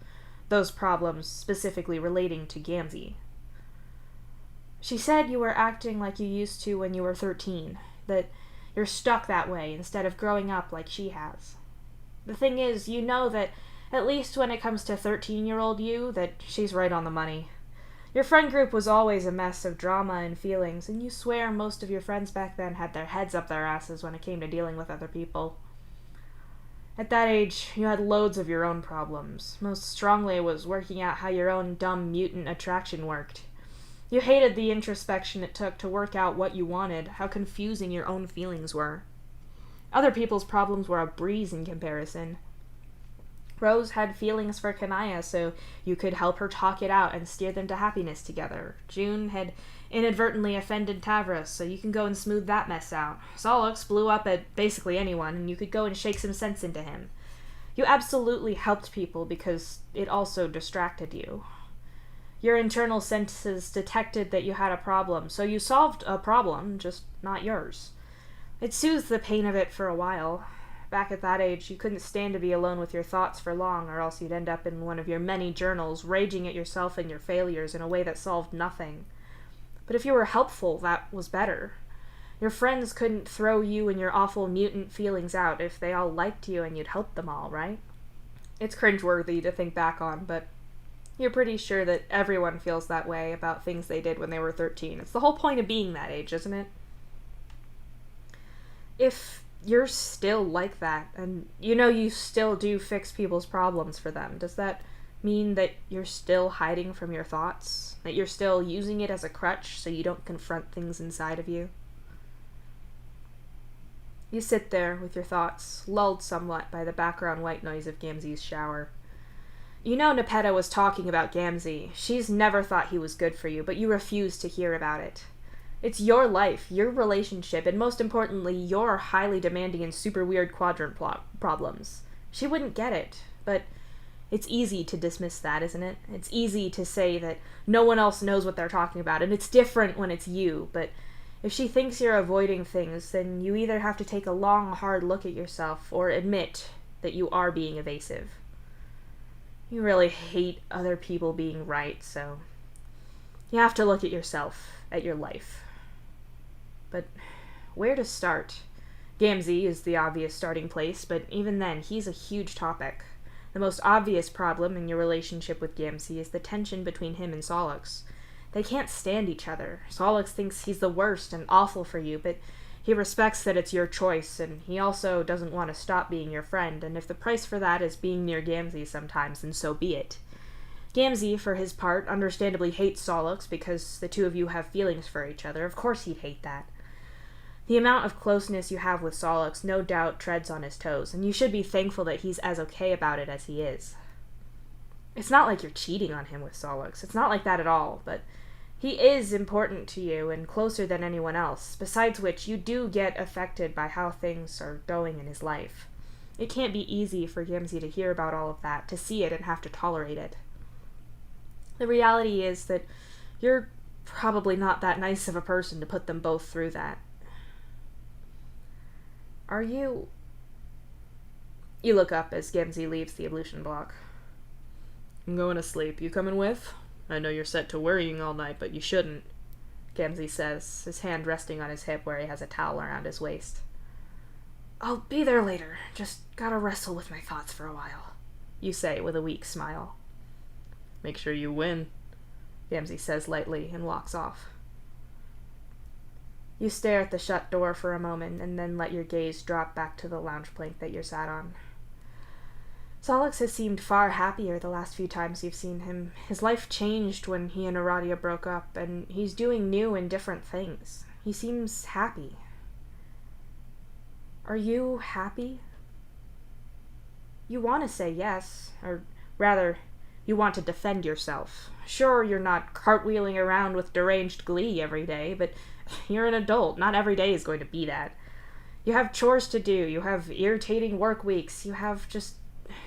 Those problems specifically relating to Gamzee. She said you were acting like you used to when you were 13, that you're stuck that way instead of growing up like she has. The thing is, you know that, at least when it comes to 13-year-old you, that she's right on the money. Your friend group was always a mess of drama and feelings, and you swear most of your friends back then had their heads up their asses when it came to dealing with other people. At that age, you had loads of your own problems. Most strongly was working out how your own dumb mutant attraction worked. You hated the introspection it took to work out what you wanted, how confusing your own feelings were. Other people's problems were a breeze in comparison. Rose had feelings for Kanaya, so you could help her talk it out and steer them to happiness together. June had inadvertently offended Tavros, so you can go and smooth that mess out. Solix blew up at basically anyone, and you could go and shake some sense into him. You absolutely helped people because it also distracted you. Your internal senses detected that you had a problem, so you solved a problem, just not yours. It soothed the pain of it for a while. Back at that age, you couldn't stand to be alone with your thoughts for long, or else you'd end up in one of your many journals, raging at yourself and your failures in a way that solved nothing. But if you were helpful, that was better. Your friends couldn't throw you and your awful mutant feelings out if they all liked you and you'd helped them all, right? It's cringeworthy to think back on, but you're pretty sure that everyone feels that way about things they did when they were 13. It's the whole point of being that age, isn't it? If you're still like that, and you know you still do fix people's problems for them, does that mean that you're still hiding from your thoughts? That you're still using it as a crutch so you don't confront things inside of you? You sit there with your thoughts, lulled somewhat by the background white noise of Gamzee's shower. You know Nepeta was talking about Gamzee. She's never thought he was good for you, but you refuse to hear about it. It's your life, your relationship, and most importantly, your highly demanding and super weird quadrant problems. She wouldn't get it, but it's easy to dismiss that, isn't it? It's easy to say that no one else knows what they're talking about, and it's different when it's you, but if she thinks you're avoiding things, then you either have to take a long, hard look at yourself or admit that you are being evasive. You really hate other people being right, so you have to look at yourself, at your life. But where to start? Gamzee is the obvious starting place, but even then, he's a huge topic. The most obvious problem in your relationship with Gamzee is the tension between him and Solix. They can't stand each other. Solix thinks he's the worst and awful for you, but he respects that it's your choice, and he also doesn't want to stop being your friend, and if the price for that is being near Gamzee sometimes, then so be it. Gamzee, for his part, understandably hates Solix because the two of you have feelings for each other. Of course he'd hate that. The amount of closeness you have with Solix no doubt treads on his toes, and you should be thankful that he's as okay about it as he is. It's not like you're cheating on him with Solix. It's not like that at all, but he is important to you and closer than anyone else, besides which you do get affected by how things are going in his life. It can't be easy for Gamzee to hear about all of that, to see it and have to tolerate it. The reality is that you're probably not that nice of a person to put them both through that. Are you... You look up as Gamzee leaves the ablution block. I'm going to sleep. You coming with? I know you're set to worrying all night, but you shouldn't, Gamzee says, his hand resting on his hip where he has a towel around his waist. I'll be there later. Just gotta wrestle with my thoughts for a while, you say with a weak smile. Make sure you win, Gamzee says lightly and walks off. You stare at the shut door for a moment and then let your gaze drop back to the lounge plank that you're sat on. Solix has seemed far happier the last few times you've seen him. His life changed when he and Aradia broke up, and he's doing new and different things. He seems happy. Are you happy? You want to say yes, or rather, you want to defend yourself. Sure, you're not cartwheeling around with deranged glee every day, but you're an adult. Not every day is going to be that. You have chores to do, you have irritating work weeks, you have just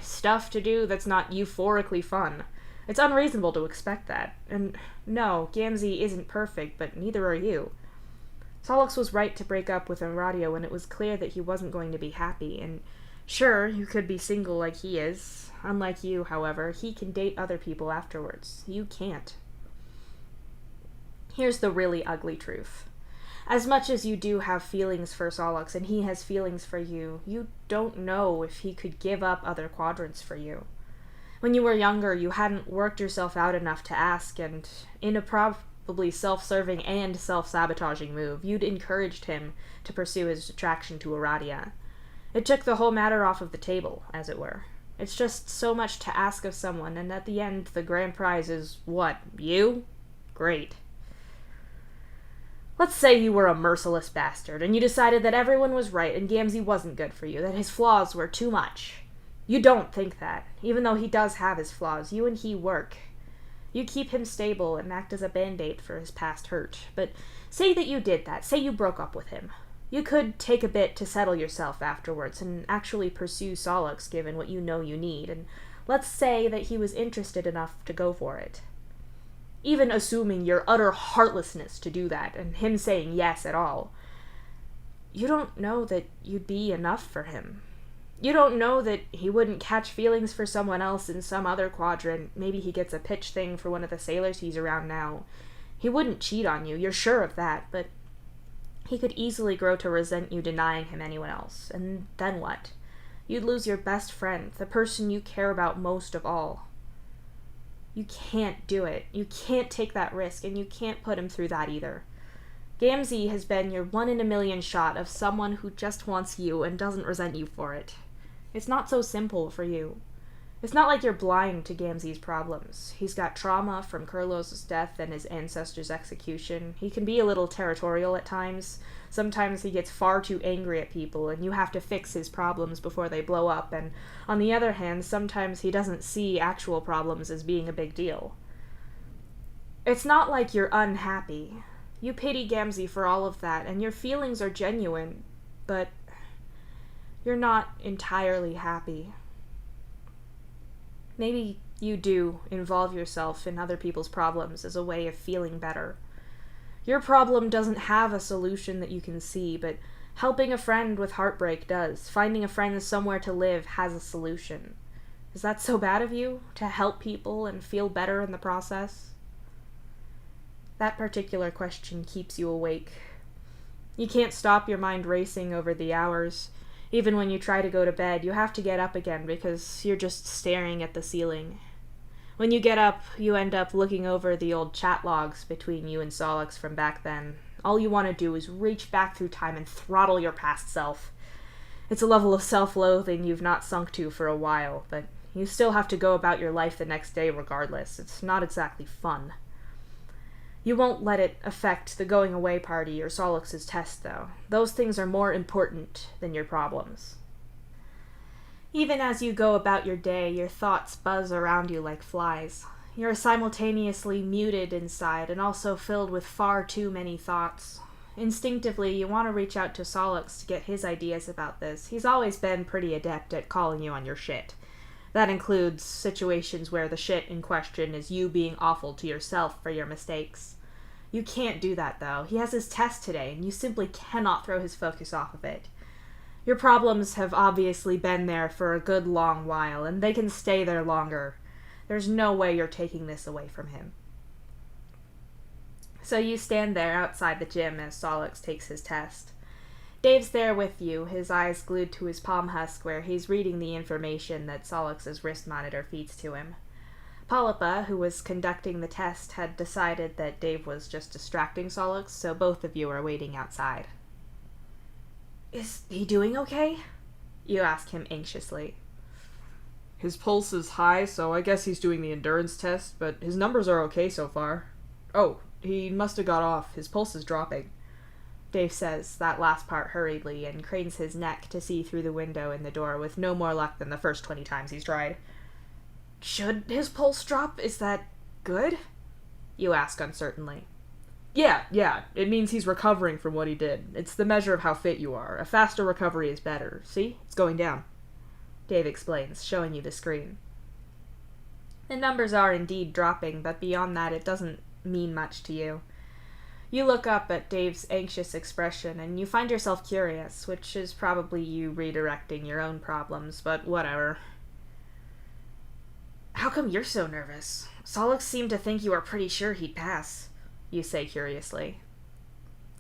stuff to do that's not euphorically fun. It's unreasonable to expect that. And no, Gamzee isn't perfect, but neither are you. Solix was right to break up with Aradia when it was clear that he wasn't going to be happy, and sure, you could be single like he is. Unlike you, however, he can date other people afterwards. You can't. Here's the really ugly truth. As much as you do have feelings for Solix and he has feelings for you, you don't know if he could give up other quadrants for you. When you were younger, you hadn't worked yourself out enough to ask, and in a probably self-serving and self-sabotaging move, you'd encouraged him to pursue his attraction to Aradia. It took the whole matter off of the table, as it were. It's just so much to ask of someone, and at the end, the grand prize is what? You? Great. Let's say you were a merciless bastard, and you decided that everyone was right and Gamzee wasn't good for you, that his flaws were too much. You don't think that. Even though he does have his flaws, you and he work. You keep him stable and act as a band-aid for his past hurt. But say that you did that. Say you broke up with him. You could take a bit to settle yourself afterwards and actually pursue Solix given what you know you need, and let's say that he was interested enough to go for it. Even assuming your utter heartlessness to do that, and him saying yes at all, you don't know that you'd be enough for him. You don't know that he wouldn't catch feelings for someone else in some other quadrant. Maybe he gets a pitch thing for one of the sailors he's around now. He wouldn't cheat on you, you're sure of that, but he could easily grow to resent you denying him anyone else. And then what? You'd lose your best friend, the person you care about most of all. You can't do it. You can't take that risk, and you can't put him through that either. Gamzee has been your 1 in a million shot of someone who just wants you and doesn't resent you for it. It's not so simple for you. It's not like you're blind to Gamzee's problems. He's got trauma from Kurlos' death and his ancestor's execution. He can be a little territorial at times. Sometimes he gets far too angry at people, and you have to fix his problems before they blow up, and on the other hand, sometimes he doesn't see actual problems as being a big deal. It's not like you're unhappy. You pity Gamzee for all of that, and your feelings are genuine, but you're not entirely happy. Maybe you do involve yourself in other people's problems as a way of feeling better. Your problem doesn't have a solution that you can see, but helping a friend with heartbreak does. Finding a friend somewhere to live has a solution. Is that so bad of you, to help people and feel better in the process? That particular question keeps you awake. You can't stop your mind racing over the hours. Even when you try to go to bed, you have to get up again because you're just staring at the ceiling. When you get up, you end up looking over the old chat logs between you and Solix from back then. All you want to do is reach back through time and throttle your past self. It's a level of self-loathing you've not sunk to for a while, but you still have to go about your life the next day regardless. It's not exactly fun. You won't let it affect the going-away party or Solix's test, though. Those things are more important than your problems. Even as you go about your day, your thoughts buzz around you like flies. You're simultaneously muted inside and also filled with far too many thoughts. Instinctively, you want to reach out to Solix to get his ideas about this. He's always been pretty adept at calling you on your shit. That includes situations where the shit in question is you being awful to yourself for your mistakes. You can't do that, though. He has his test today, and you simply cannot throw his focus off of it. Your problems have obviously been there for a good long while, and they can stay there longer. There's no way you're taking this away from him. So you stand there outside the gym as Solix takes his test. Dave's there with you, his eyes glued to his palm husk where he's reading the information that Solix's wrist monitor feeds to him. Polypa, who was conducting the test, had decided that Dave was just distracting Solix, so both of you are waiting outside. Is he doing okay? You ask him anxiously. His pulse is high, so I guess he's doing the endurance test, but his numbers are okay so far. Oh, he must have got off. His pulse is dropping. Dave says that last part hurriedly and cranes his neck to see through the window in the door with no more luck than the first 20 times he's tried. Should his pulse drop? Is that good? You ask uncertainly. Yeah, it means he's recovering from what he did. It's the measure of how fit you are. A faster recovery is better. See? It's going down. Dave explains, showing you the screen. The numbers are indeed dropping, but beyond that it doesn't mean much to you. You look up at Dave's anxious expression, and you find yourself curious, which is probably you redirecting your own problems, but whatever. How come you're so nervous? Solix seemed to think you were pretty sure he'd pass, you say curiously.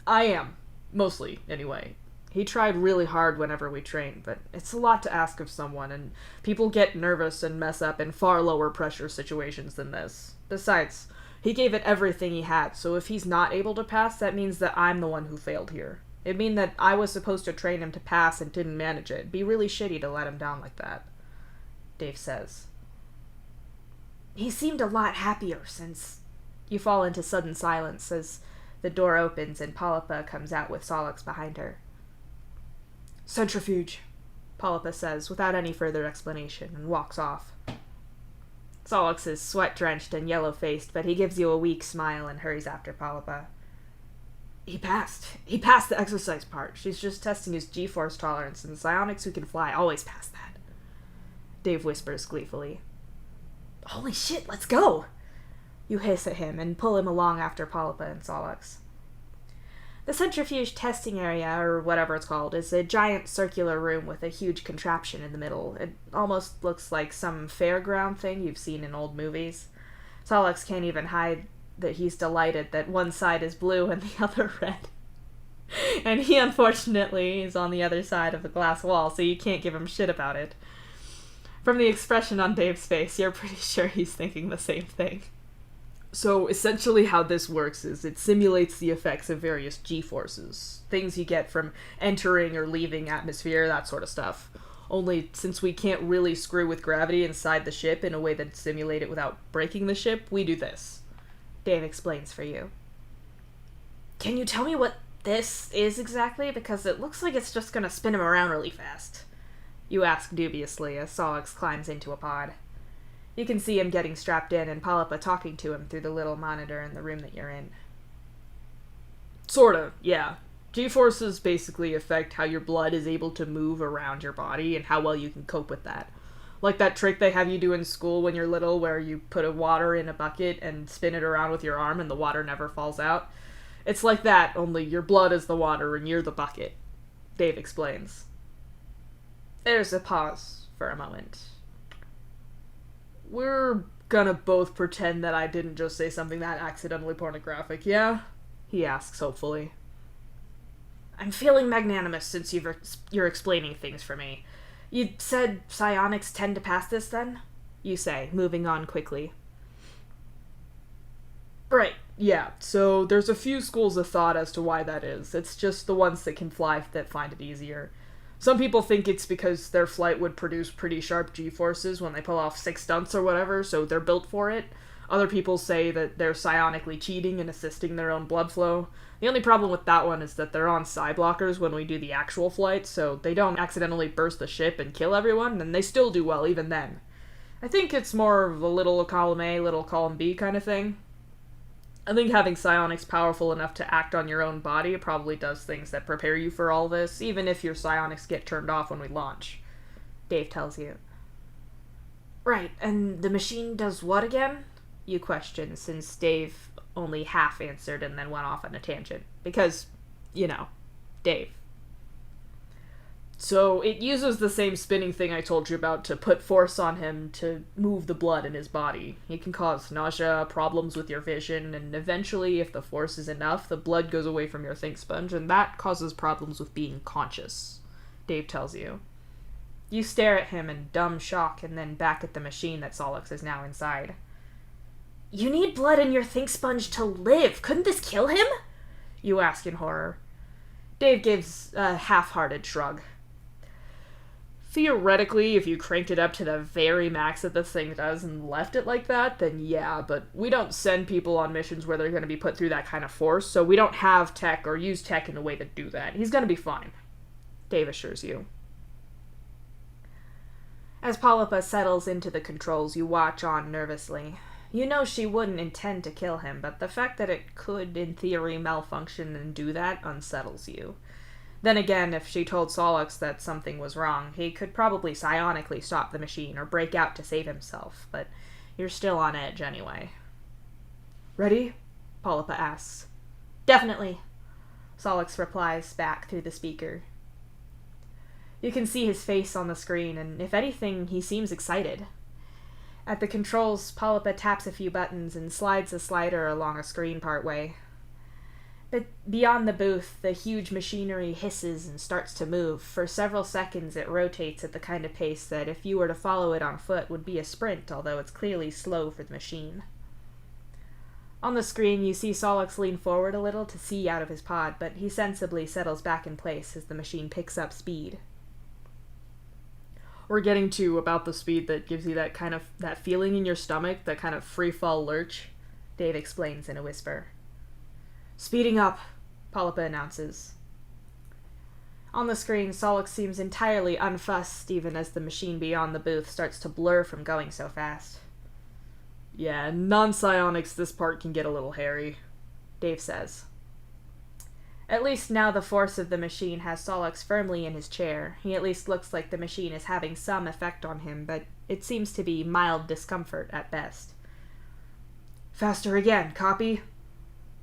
I am. Mostly, anyway. He tried really hard whenever we train, but it's a lot to ask of someone, and people get nervous and mess up in far lower pressure situations than this. Besides, he gave it everything he had, so if he's not able to pass, that means that I'm the one who failed here. It'd mean that I was supposed to train him to pass and didn't manage it. It'd be really shitty to let him down like that, Dave says. He seemed a lot happier since... You fall into sudden silence as the door opens and Polypa comes out with Solix behind her. Centrifuge, Polypa says without any further explanation and walks off. Solix is sweat-drenched and yellow-faced, but he gives you a weak smile and hurries after Polypa. He passed. He passed the exercise part. She's just testing his G-force tolerance, and the psionics who can fly always pass that, Dave whispers gleefully. Holy shit, let's go! You hiss at him and pull him along after Polypa and Solix. The centrifuge testing area, or whatever it's called, is a giant circular room with a huge contraption in the middle. It almost looks like some fairground thing you've seen in old movies. Solix can't even hide that he's delighted that one side is blue and the other red. And he, unfortunately, is on the other side of the glass wall, so you can't give him shit about it. From the expression on Dave's face, you're pretty sure he's thinking the same thing. So, essentially how this works is it simulates the effects of various G-forces. Things you get from entering or leaving atmosphere, that sort of stuff. Only, since we can't really screw with gravity inside the ship in a way that'd simulate it without breaking the ship, we do this. Dave explains for you. Can you tell me what this is exactly? Because it looks like it's just gonna spin him around really fast. You ask dubiously as Solix climbs into a pod. You can see him getting strapped in and Polypa talking to him through the little monitor in the room that you're in. Sorta, yeah. G-forces basically affect how your blood is able to move around your body and how well you can cope with that. Like that trick they have you do in school when you're little where you put a water in a bucket and spin it around with your arm and the water never falls out. It's like that, only your blood is the water and you're the bucket, Dave explains. There's a pause for a moment. We're gonna both pretend that I didn't just say something that accidentally pornographic, yeah? He asks hopefully. I'm feeling magnanimous since you're explaining things for me. You said psionics tend to pass this, then? You say, moving on quickly. Right, yeah. So there's a few schools of thought as to why that is. It's just the ones that can fly that find it easier. Some people think it's because their flight would produce pretty sharp G-forces when they pull off 6 stunts or whatever, so they're built for it. Other people say that they're psionically cheating and assisting their own blood flow. The only problem with that one is that they're on psi blockers when we do the actual flight, so they don't accidentally burst the ship and kill everyone, and they still do well even then. I think it's more of a little column A, little column B kind of thing. I think having psionics powerful enough to act on your own body probably does things that prepare you for all this, even if your psionics get turned off when we launch, Dave tells you. Right, and the machine does what again? You question, since Dave only half answered and then went off on a tangent. Because, you know, Dave. So it uses the same spinning thing I told you about to put force on him to move the blood in his body. It can cause nausea, problems with your vision, and eventually, if the force is enough, the blood goes away from your think sponge, and that causes problems with being conscious, Dave tells you. You stare at him in dumb shock and then back at the machine that Solix is now inside. You need blood in your think sponge to live. Couldn't this kill him? You ask in horror. Dave gives a half-hearted shrug. Theoretically, if you cranked it up to the very max that this thing does and left it like that, then yeah, but we don't send people on missions where they're going to be put through that kind of force, so we don't have tech or use tech in a way to do that. He's going to be fine, Dave assures you. As Polypa settles into the controls, you watch on nervously. You know she wouldn't intend to kill him, but the fact that it could, in theory, malfunction and do that unsettles you. Then again, if she told Solix that something was wrong, he could probably psionically stop the machine or break out to save himself, but you're still on edge anyway. Ready? Polypa asks. Definitely, Solix replies back through the speaker. You can see his face on the screen, and if anything, he seems excited. At the controls, Polypa taps a few buttons and slides a slider along a screen partway. But beyond the booth, the huge machinery hisses and starts to move. For several seconds, it rotates at the kind of pace that, if you were to follow it on foot, would be a sprint, although it's clearly slow for the machine. On the screen, you see Solix lean forward a little to see out of his pod, but he sensibly settles back in place as the machine picks up speed. We're getting to about the speed that gives you that feeling in your stomach, that kind of free-fall lurch, Dave explains in a whisper. Speeding up, Polypa announces. On the screen, Solix seems entirely unfussed, even as the machine beyond the booth starts to blur from going so fast. Yeah, non-psionics, this part can get a little hairy, Dave says. At least now the force of the machine has Solix firmly in his chair. He at least looks like the machine is having some effect on him, but it seems to be mild discomfort at best. Faster again, copy?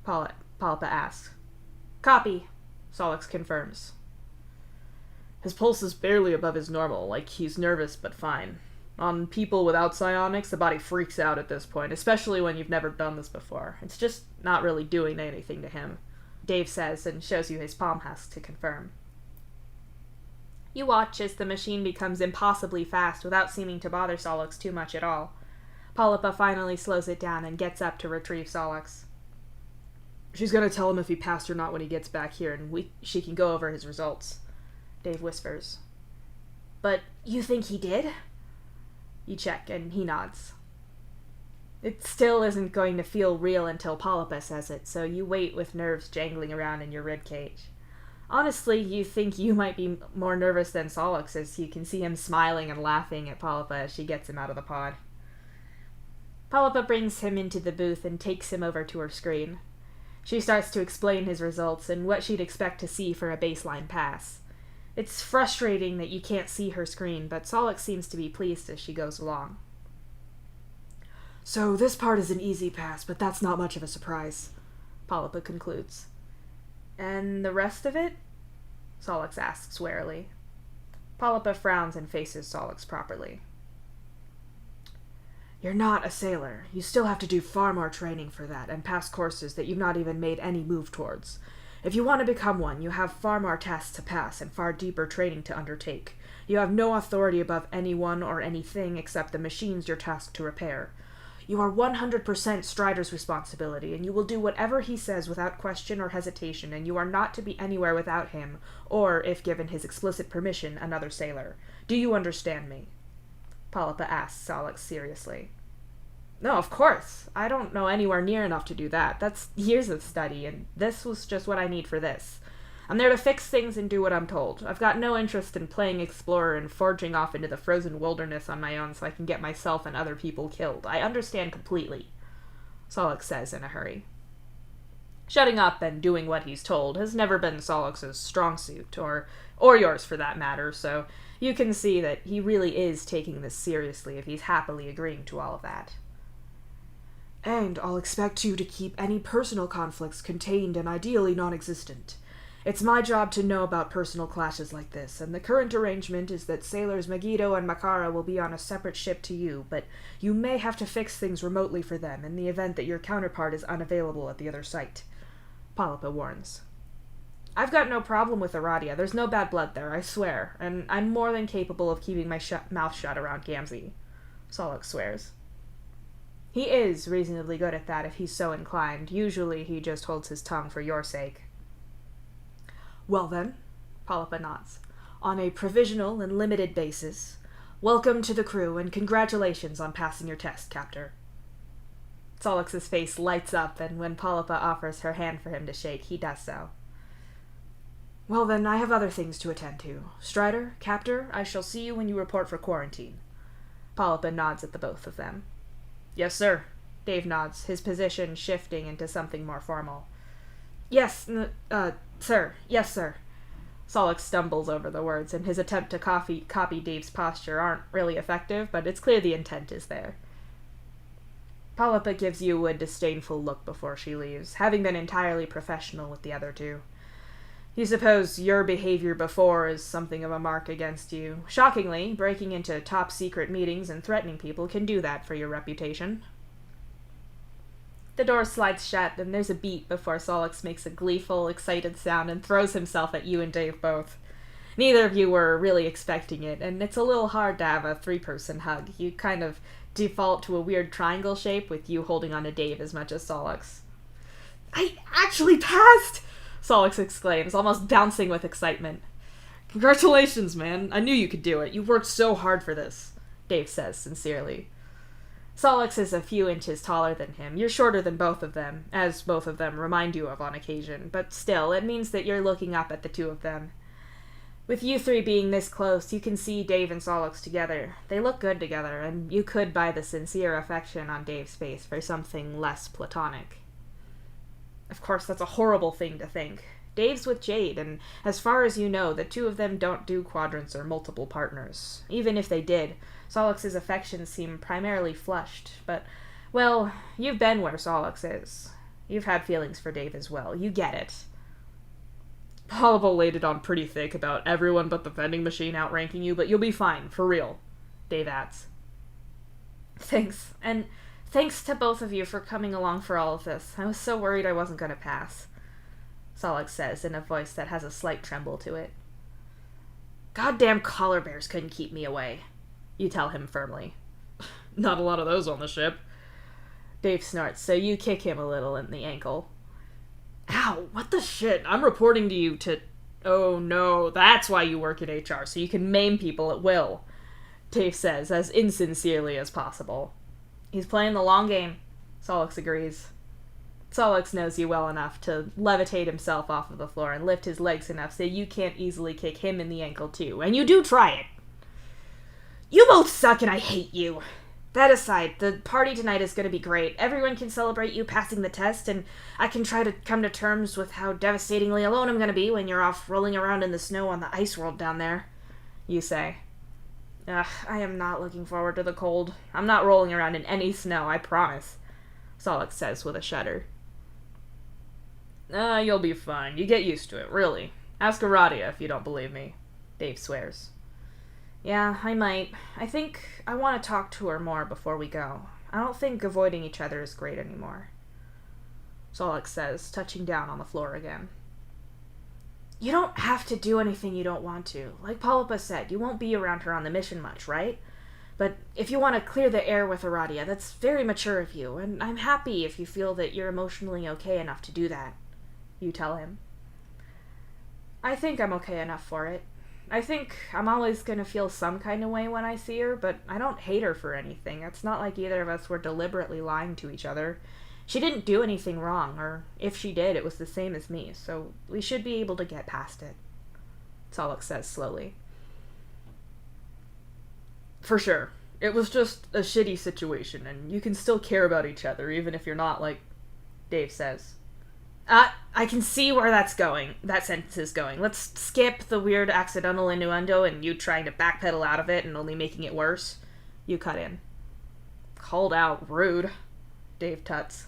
Polypa asks. Copy, Solix confirms. His pulse is barely above his normal, like he's nervous but fine. On people without psionics, the body freaks out at this point, especially when you've never done this before. It's just not really doing anything to him, Dave says, and shows you his palm husk to confirm. You watch as the machine becomes impossibly fast without seeming to bother Solix too much at all. Polypa finally slows it down and gets up to retrieve Solix. She's gonna tell him if he passed or not when he gets back here, and she can go over his results, Dave whispers. But you think he did? You check, and he nods. It still isn't going to feel real until Polypa says it, so you wait with nerves jangling around in your ribcage. Honestly, you think you might be more nervous than Solix, as you can see him smiling and laughing at Polypa as she gets him out of the pod. Polypa brings him into the booth and takes him over to her screen. She starts to explain his results and what she'd expect to see for a baseline pass. It's frustrating that you can't see her screen, but Solix seems to be pleased as she goes along. So this part is an easy pass, but that's not much of a surprise, Polypa concludes. And the rest of it? Solix asks warily. Polypa frowns and faces Solix properly. You're not a sailor. You still have to do far more training for that, and pass courses that you've not even made any move towards. If you want to become one, you have far more tests to pass and far deeper training to undertake. You have no authority above anyone or anything except the machines you're tasked to repair. You are 100% Strider's responsibility, and you will do whatever he says without question or hesitation, and you are not to be anywhere without him, or, if given his explicit permission, another sailor. Do you understand me? Polypa asks Solix seriously. No, of course. I don't know anywhere near enough to do that. That's years of study, and this was just what I need for this. I'm there to fix things and do what I'm told. I've got no interest in playing explorer and forging off into the frozen wilderness on my own so I can get myself and other people killed. I understand completely, Solix says in a hurry. Shutting up and doing what he's told has never been Solix's strong suit, or yours for that matter, so you can see that he really is taking this seriously if he's happily agreeing to all of that. And I'll expect you to keep any personal conflicts contained and ideally non-existent. It's my job to know about personal clashes like this, and the current arrangement is that sailors Megiddo and Makara will be on a separate ship to you, but you may have to fix things remotely for them in the event that your counterpart is unavailable at the other site, Polypa warns. I've got no problem with Aradia. There's no bad blood there, I swear, and I'm more than capable of keeping my mouth shut around Gamzee, Solix swears. He is reasonably good at that if he's so inclined. Usually he just holds his tongue for your sake. Well then, Polypa nods. On a provisional and limited basis, welcome to the crew and congratulations on passing your test, Captor. Solix's face lights up, and when Polypa offers her hand for him to shake, he does so. Well then, I have other things to attend to. Strider, Captor, I shall see you when you report for quarantine. Polypa nods at the both of them. Yes, sir. Dave nods, his position shifting into something more formal. Yes, sir. Yes, sir. Solix stumbles over the words, and his attempt to copy Dave's posture aren't really effective, but it's clear the intent is there. Polypa gives you a disdainful look before she leaves, having been entirely professional with the other two. You suppose your behavior before is something of a mark against you. Shockingly, breaking into top-secret meetings and threatening people can do that for your reputation. The door slides shut, and there's a beat before Solix makes a gleeful, excited sound and throws himself at you and Dave both. Neither of you were really expecting it, and it's a little hard to have a three-person hug. You kind of default to a weird triangle shape with you holding on to Dave as much as Solix. I actually passed! Solix exclaims, almost bouncing with excitement. Congratulations, man. I knew you could do it. You worked so hard for this, Dave says sincerely. Solix is a few inches taller than him. You're shorter than both of them, as both of them remind you of on occasion, but still, it means that you're looking up at the two of them. With you three being this close, you can see Dave and Solix together. They look good together, and you could buy the sincere affection on Dave's face for something less platonic. Of course, that's a horrible thing to think. Dave's with Jade, and as far as you know, the two of them don't do quadrants or multiple partners. Even if they did, Solix's affections seem primarily flushed, but, well, you've been where Solix is. You've had feelings for Dave as well. You get it. Polypa laid it on pretty thick about everyone but the vending machine outranking you, but you'll be fine, for real, Dave adds. Thanks, and thanks to both of you for coming along for all of this. I was so worried I wasn't going to pass, Solix says in a voice that has a slight tremble to it. Goddamn collar bears couldn't keep me away, you tell him firmly. Not a lot of those on the ship. Dave snorts, so you kick him a little in the ankle. Ow, what the shit? I'm reporting to you to... Oh no, that's why you work in HR, so you can maim people at will, Dave says, as insincerely as possible. He's playing the long game, Solix agrees. Solix knows you well enough to levitate himself off of the floor and lift his legs enough so you can't easily kick him in the ankle too, and you do try it. You both suck and I hate you. That aside, the party tonight is going to be great. Everyone can celebrate you passing the test, and I can try to come to terms with how devastatingly alone I'm going to be when you're off rolling around in the snow on the ice world down there, you say. Ugh, I am not looking forward to the cold. I'm not rolling around in any snow, I promise, Solix says with a shudder. You'll be fine. You get used to it, really. Ask Aradia if you don't believe me, Dave swears. Yeah, I might. I think I want to talk to her more before we go. I don't think avoiding each other is great anymore, Solix says, touching down on the floor again. You don't have to do anything you don't want to. Like Polypa said, you won't be around her on the mission much, right? But if you want to clear the air with Aradia, that's very mature of you, and I'm happy if you feel that you're emotionally okay enough to do that, you tell him. I think I'm okay enough for it. I think I'm always going to feel some kind of way when I see her, but I don't hate her for anything. It's not like either of us were deliberately lying to each other. She didn't do anything wrong, or if she did, it was the same as me, so we should be able to get past it, Solix says slowly. For sure. It was just a shitty situation, and you can still care about each other, even if you're not, like, Dave says. I can see where that sentence is going. Let's skip the weird accidental innuendo and you trying to backpedal out of it and only making it worse. You cut in. Called out rude, Dave tuts.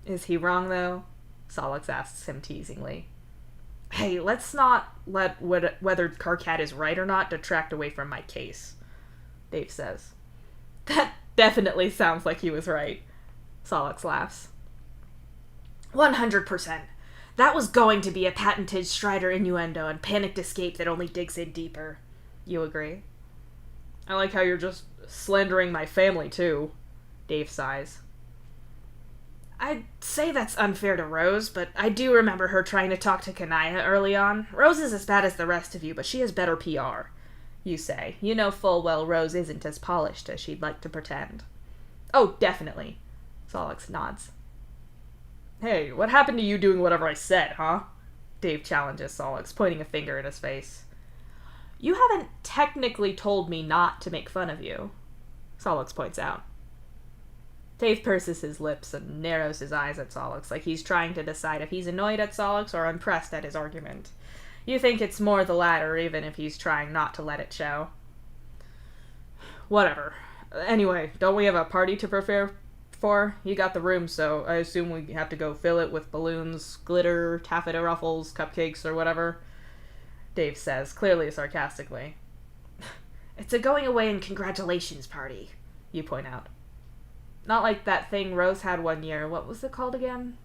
Is he wrong, though? Solix asks him teasingly. Hey, let's not let whether Karkat is right or not detract away from my case, Dave says. That definitely sounds like he was right, Solix laughs. 100%. That was going to be a patented Strider innuendo and panicked escape that only digs in deeper. You agree? I like how you're just slandering my family, too, Dave sighs. I'd say that's unfair to Rose, but I do remember her trying to talk to Kanaya early on. Rose is as bad as the rest of you, but she has better PR. You say. You know full well Rose isn't as polished as she'd like to pretend. Oh, definitely. Solix nods. Hey, what happened to you doing whatever I said, huh? Dave challenges Solix, pointing a finger at his face. You haven't technically told me not to make fun of you, Solix points out. Dave purses his lips and narrows his eyes at Solix, like he's trying to decide if he's annoyed at Solix or impressed at his argument. You think it's more the latter, even if he's trying not to let it show. Whatever. Anyway, don't we have a party to prepare for? You got the room, so I assume we have to go fill it with balloons, glitter, taffeta ruffles, cupcakes, or whatever. Dave says, clearly sarcastically. It's a going away and congratulations party, you point out. Not like that thing Rose had one year. What was it called again?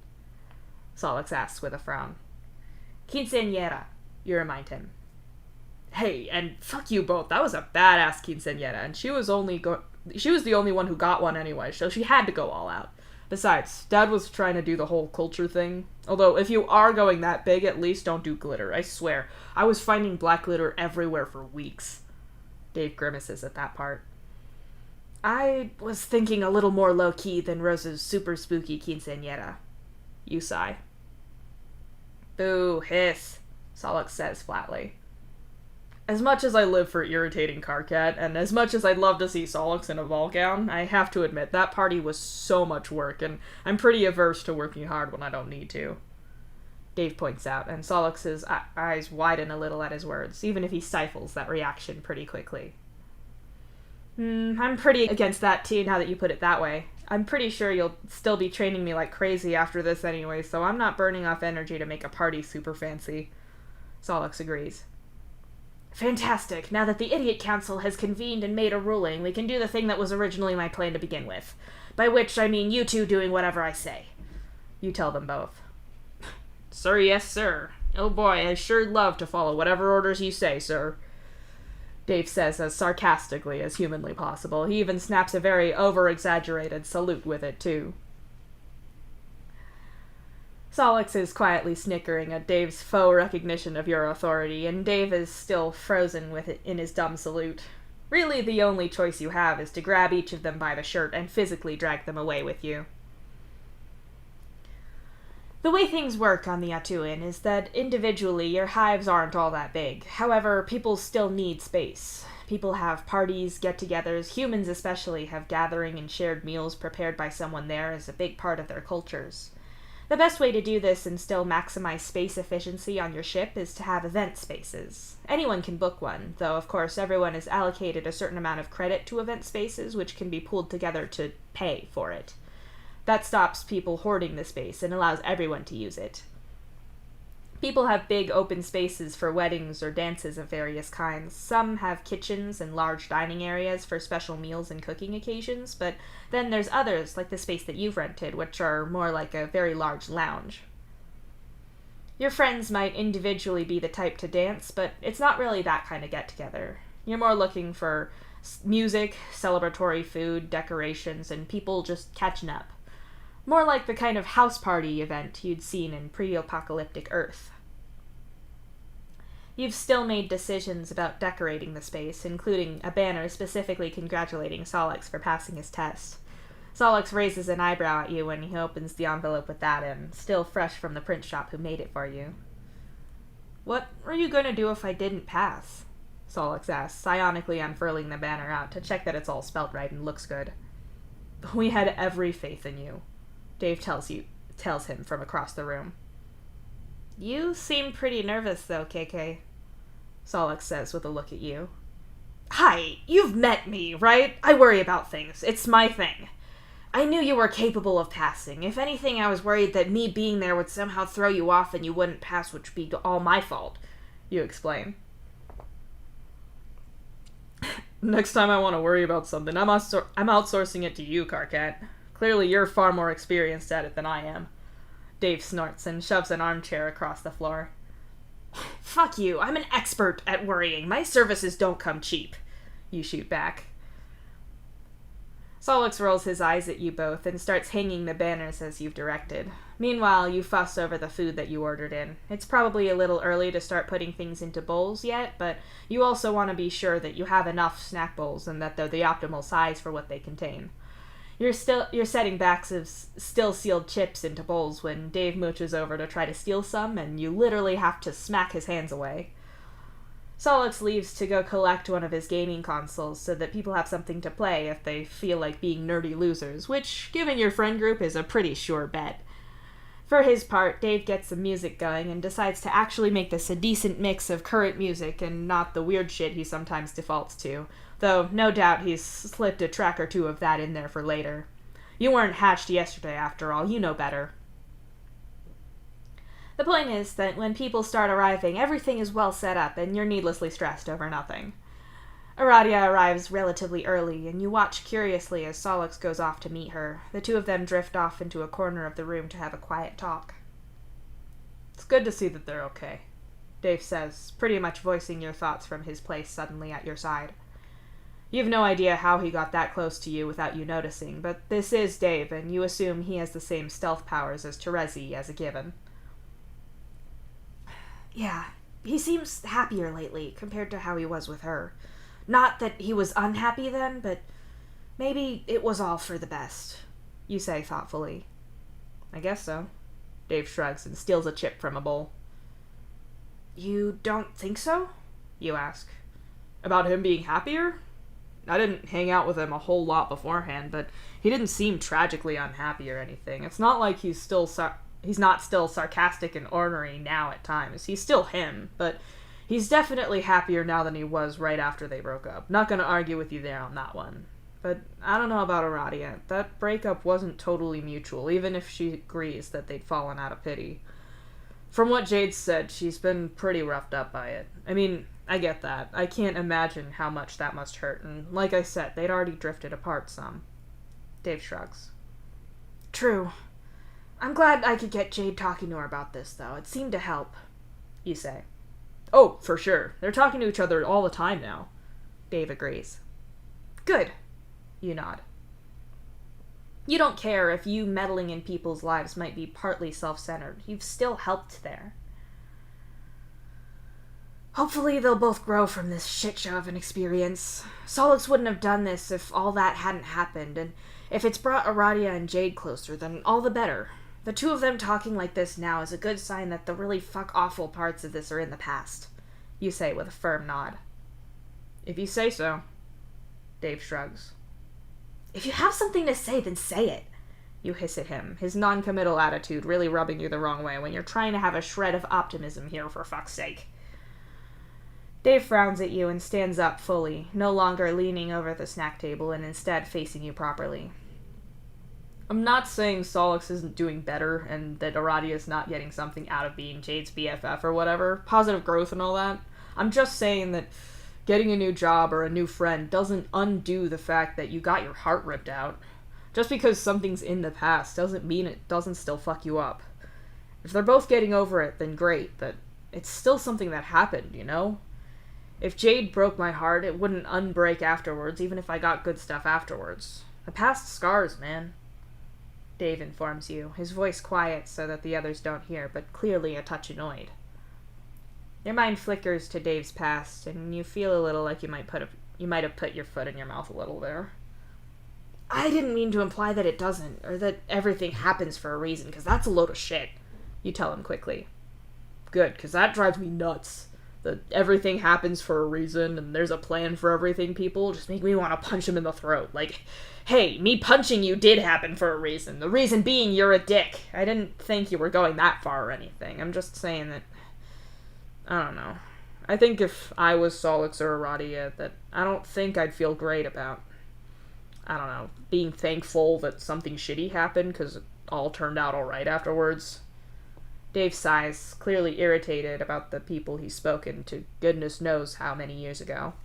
Solix asks with a frown. Quinceañera, you remind him. Hey, and fuck you both. That was a badass quinceañera, and she was the only one who got one anyway, so she had to go all out. Besides, Dad was trying to do the whole culture thing. Although, if you are going that big, at least don't do glitter. I swear, I was finding black glitter everywhere for weeks. Dave grimaces at that part. I was thinking a little more low-key than Rose's super spooky quinceañera. You sigh. Boo, hiss, Solix says flatly. As much as I live for irritating Karkat, and as much as I'd love to see Solix in a ball gown, I have to admit that party was so much work, and I'm pretty averse to working hard when I don't need to. Dave points out, and Solix's eyes widen a little at his words, even if he stifles that reaction pretty quickly. I'm pretty against that too, now that you put it that way. I'm pretty sure you'll still be training me like crazy after this anyway, so I'm not burning off energy to make a party super fancy. Solix agrees. Fantastic. Now that the Idiot Council has convened and made a ruling, we can do the thing that was originally my plan to begin with. By which I mean you two doing whatever I say. You tell them both. Sir, yes, sir. Oh boy, I sure love to follow whatever orders you say, sir. Dave says as sarcastically as humanly possible. He even snaps a very over-exaggerated salute with it, too. Solix is quietly snickering at Dave's faux recognition of your authority, and Dave is still frozen with it in his dumb salute. Really, the only choice you have is to grab each of them by the shirt and physically drag them away with you. The way things work on the Atuin is that individually your hives aren't all that big. However, people still need space. People have parties, get-togethers, humans especially have gathering and shared meals prepared by someone there as a big part of their cultures. The best way to do this and still maximize space efficiency on your ship is to have event spaces. Anyone can book one, though of course everyone is allocated a certain amount of credit to event spaces, which can be pooled together to pay for it. That stops people hoarding the space and allows everyone to use it. People have big open spaces for weddings or dances of various kinds. Some have kitchens and large dining areas for special meals and cooking occasions, but then there's others, like the space that you've rented, which are more like a very large lounge. Your friends might individually be the type to dance, but it's not really that kind of get-together. You're more looking for music, celebratory food, decorations, and people just catching up. More like the kind of house party event you'd seen in pre-apocalyptic Earth. You've still made decisions about decorating the space, including a banner specifically congratulating Solix for passing his test. Solix raises an eyebrow at you when he opens the envelope with that in, still fresh from the print shop who made it for you. What were you going to do if I didn't pass? Solix asks, psionically unfurling the banner out to check that it's all spelt right and looks good. We had every faith in you, Dave tells him from across the room. You seem pretty nervous, though, KK, Solix says with a look at you. Hi, you've met me, right? I worry about things. It's my thing. I knew you were capable of passing. If anything, I was worried that me being there would somehow throw you off and you wouldn't pass, which would be all my fault. You explain. Next time I want to worry about something, I'm outsourcing it to you, Karkat. Clearly you're far more experienced at it than I am. Dave snorts and shoves an armchair across the floor. Fuck you, I'm an expert at worrying. My services don't come cheap. You shoot back. Solix rolls his eyes at you both and starts hanging the banners as you've directed. Meanwhile, you fuss over the food that you ordered in. It's probably a little early to start putting things into bowls yet, but you also want to be sure that you have enough snack bowls and that they're the optimal size for what they contain. You're setting backs of still sealed chips into bowls when Dave mooches over to try to steal some, and you literally have to smack his hands away. Solix leaves to go collect one of his gaming consoles so that people have something to play if they feel like being nerdy losers, which, given your friend group, is a pretty sure bet. For his part, Dave gets some music going and decides to actually make this a decent mix of current music and not the weird shit he sometimes defaults to, though no doubt he's slipped a track or two of that in there for later. You weren't hatched yesterday, after all, you know better. The point is that when people start arriving, everything is well set up and you're needlessly stressed over nothing. Aradia arrives relatively early, and you watch curiously as Solix goes off to meet her. The two of them drift off into a corner of the room to have a quiet talk. It's good to see that they're okay, Dave says, pretty much voicing your thoughts from his place suddenly at your side. You have no idea how he got that close to you without you noticing, but this is Dave, and you assume he has the same stealth powers as Terezi as a given. Yeah, he seems happier lately compared to how he was with her. Not that he was unhappy then, but maybe it was all for the best, you say thoughtfully. I guess so. Dave shrugs and steals a chip from a bowl. You don't think so? You ask. About him being happier? I didn't hang out with him a whole lot beforehand, but he didn't seem tragically unhappy or anything. It's not like he's not still sarcastic and ornery now at times. He's still him, but he's definitely happier now than he was right after they broke up. Not gonna argue with you there on that one. But I don't know about Aradia. That breakup wasn't totally mutual, even if she agrees that they'd fallen out of pity. From what Jade said, she's been pretty roughed up by it. I mean, I get that. I can't imagine how much that must hurt, and like I said, they'd already drifted apart some. Dave shrugs. True. I'm glad I could get Jade talking to her about this, though. It seemed to help, you say. Oh, for sure. They're talking to each other all the time now. Dave agrees. Good. You nod. You don't care if you meddling in people's lives might be partly self-centered. You've still helped there. Hopefully they'll both grow from this shit show of an experience. Solix wouldn't have done this if all that hadn't happened, and if it's brought Aradia and Jade closer, then all the better. The two of them talking like this now is a good sign that the really fuck-awful parts of this are in the past, you say with a firm nod. If you say so. Dave shrugs. If you have something to say, then say it, you hiss at him, his non-committal attitude really rubbing you the wrong way when you're trying to have a shred of optimism here, for fuck's sake. Dave frowns at you and stands up fully, no longer leaning over the snack table and instead facing you properly. I'm not saying Solix isn't doing better and that Aradia's not getting something out of being Jade's BFF or whatever, positive growth and all that. I'm just saying that getting a new job or a new friend doesn't undo the fact that you got your heart ripped out. Just because something's in the past doesn't mean it doesn't still fuck you up. If they're both getting over it, then great, but it's still something that happened, you know? If Jade broke my heart, it wouldn't unbreak afterwards, even if I got good stuff afterwards. The past scars, man. Dave informs you, his voice quiet so that the others don't hear, but clearly a touch annoyed. Your mind flickers to Dave's past, and you feel a little like you might have put your foot in your mouth a little there. I didn't mean to imply that it doesn't, or that everything happens for a reason, because that's a load of shit, you tell him quickly. Good, because that drives me nuts. That everything happens for a reason, and there's a plan for everything, people just make me want to punch him in the throat. Like, hey, me punching you did happen for a reason. The reason being you're a dick. I didn't think you were going that far or anything. I'm just saying that, I don't know. I think if I was Solix or Aradia, that I don't think I'd feel great about, I don't know, being thankful that something shitty happened, because it all turned out alright afterwards. Dave sighs, clearly irritated about the people he's spoken to goodness knows how many years ago.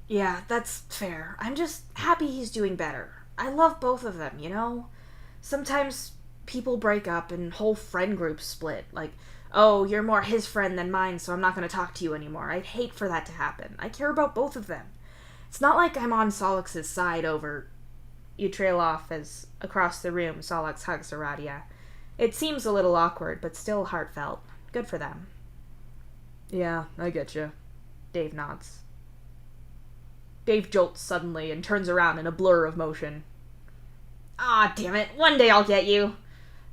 Yeah, that's fair. I'm just happy he's doing better. I love both of them, you know? Sometimes people break up and whole friend groups split. Like, oh, you're more his friend than mine, so I'm not going to talk to you anymore. I'd hate for that to happen. I care about both of them. It's not like I'm on Solix's side over... You trail off as, across the room, Solix hugs Aradia. It seems a little awkward, but still heartfelt. Good for them. Yeah, I get you. Dave nods. Dave jolts suddenly and turns around in a blur of motion. Ah, damn it. One day I'll get you.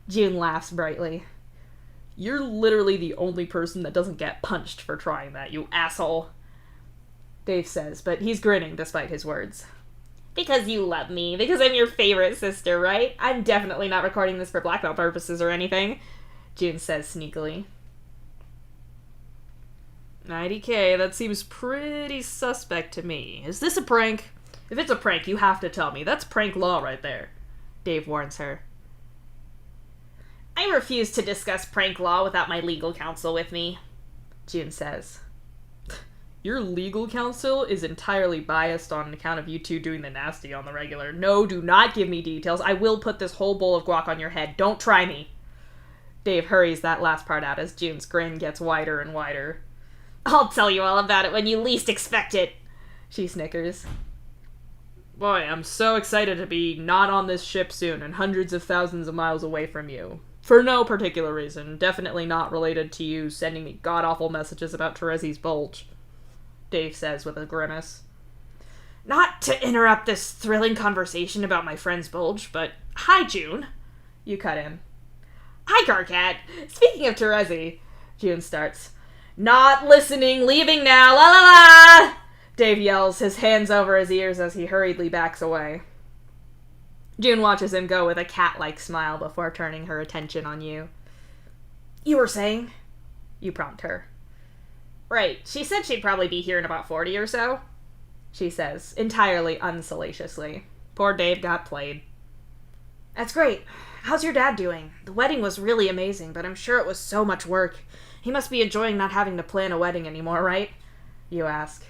June laughs brightly. You're literally the only person that doesn't get punched for trying that, you asshole. Dave says, but he's grinning despite his words. Because you love me. Because I'm your favorite sister, right? I'm definitely not recording this for blackmail purposes or anything, June says sneakily. IDK, that seems pretty suspect to me. Is this a prank? If it's a prank, you have to tell me. That's prank law right there, Dave warns her. I refuse to discuss prank law without my legal counsel with me, June says. Your legal counsel is entirely biased on account of you two doing the nasty on the regular. No, do not give me details. I will put this whole bowl of guac on your head. Don't try me. Dave hurries that last part out as June's grin gets wider and wider. I'll tell you all about it when you least expect it, she snickers. Boy, I'm so excited to be not on this ship soon and hundreds of thousands of miles away from you. For no particular reason. Definitely not related to you sending me god-awful messages about Terezi's bulge, Dave says with a grimace. Not to interrupt this thrilling conversation about my friend's bulge, but hi, June. You cut in. Hi, Carcat. Speaking of Terezi, June starts. Not listening, leaving now, la la la! Dave yells, his hands over his ears as he hurriedly backs away. June watches him go with a cat-like smile before turning her attention on you. You were saying? You prompt her. Right, she said she'd probably be here in about 40 or so, she says, entirely unsalaciously. Poor Dave got played. That's great. How's your dad doing? The wedding was really amazing, but I'm sure it was so much work. He must be enjoying not having to plan a wedding anymore, right? You ask.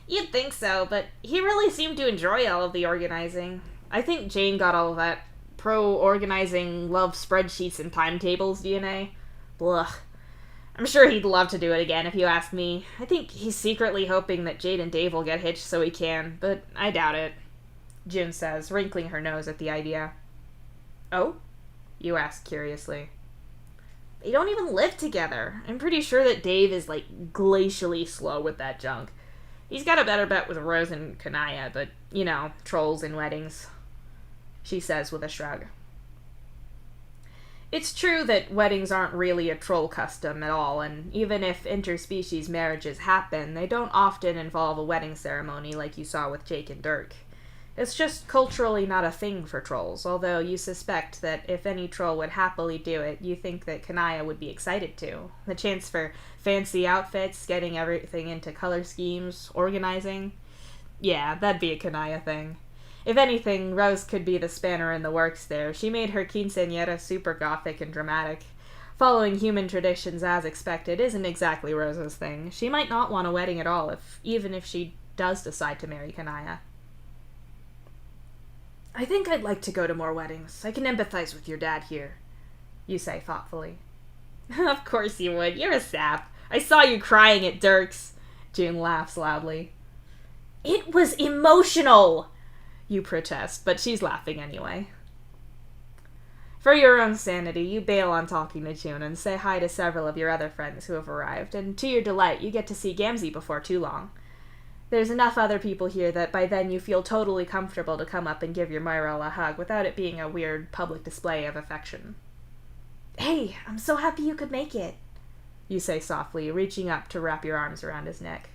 You'd think so, but he really seemed to enjoy all of the organizing. I think Jane got all of that pro-organizing love spreadsheets and timetables DNA. Blah. I'm sure he'd love to do it again if you ask me. I think he's secretly hoping that Jade and Dave will get hitched so he can, but I doubt it, June says, wrinkling her nose at the idea. Oh? You ask curiously. They don't even live together. I'm pretty sure that Dave is, glacially slow with that junk. He's got a better bet with Rose and Kanaya, but, trolls and weddings, she says with a shrug. It's true that weddings aren't really a troll custom at all, and even if interspecies marriages happen, they don't often involve a wedding ceremony like you saw with Jake and Dirk. It's just culturally not a thing for trolls, although you suspect that if any troll would happily do it, you think that Kanaya would be excited to. The chance for fancy outfits, getting everything into color schemes, organizing. Yeah, that'd be a Kanaya thing. If anything, Rose could be the spanner in the works there. She made her quinceañera super gothic and dramatic. Following human traditions as expected isn't exactly Rose's thing. She might not want a wedding at all, even if she does decide to marry Kanaya. I think I'd like to go to more weddings. I can empathize with your dad here, you say thoughtfully. Of course you would. You're a sap. I saw you crying at Dirk's. June laughs loudly. It was emotional, you protest, but she's laughing anyway. For your own sanity, you bail on talking to June and say hi to several of your other friends who have arrived, and to your delight, you get to see Gamzee before too long. There's enough other people here that by then you feel totally comfortable to come up and give your Myrtle a hug without it being a weird public display of affection. Hey, I'm so happy you could make it, you say softly, reaching up to wrap your arms around his neck.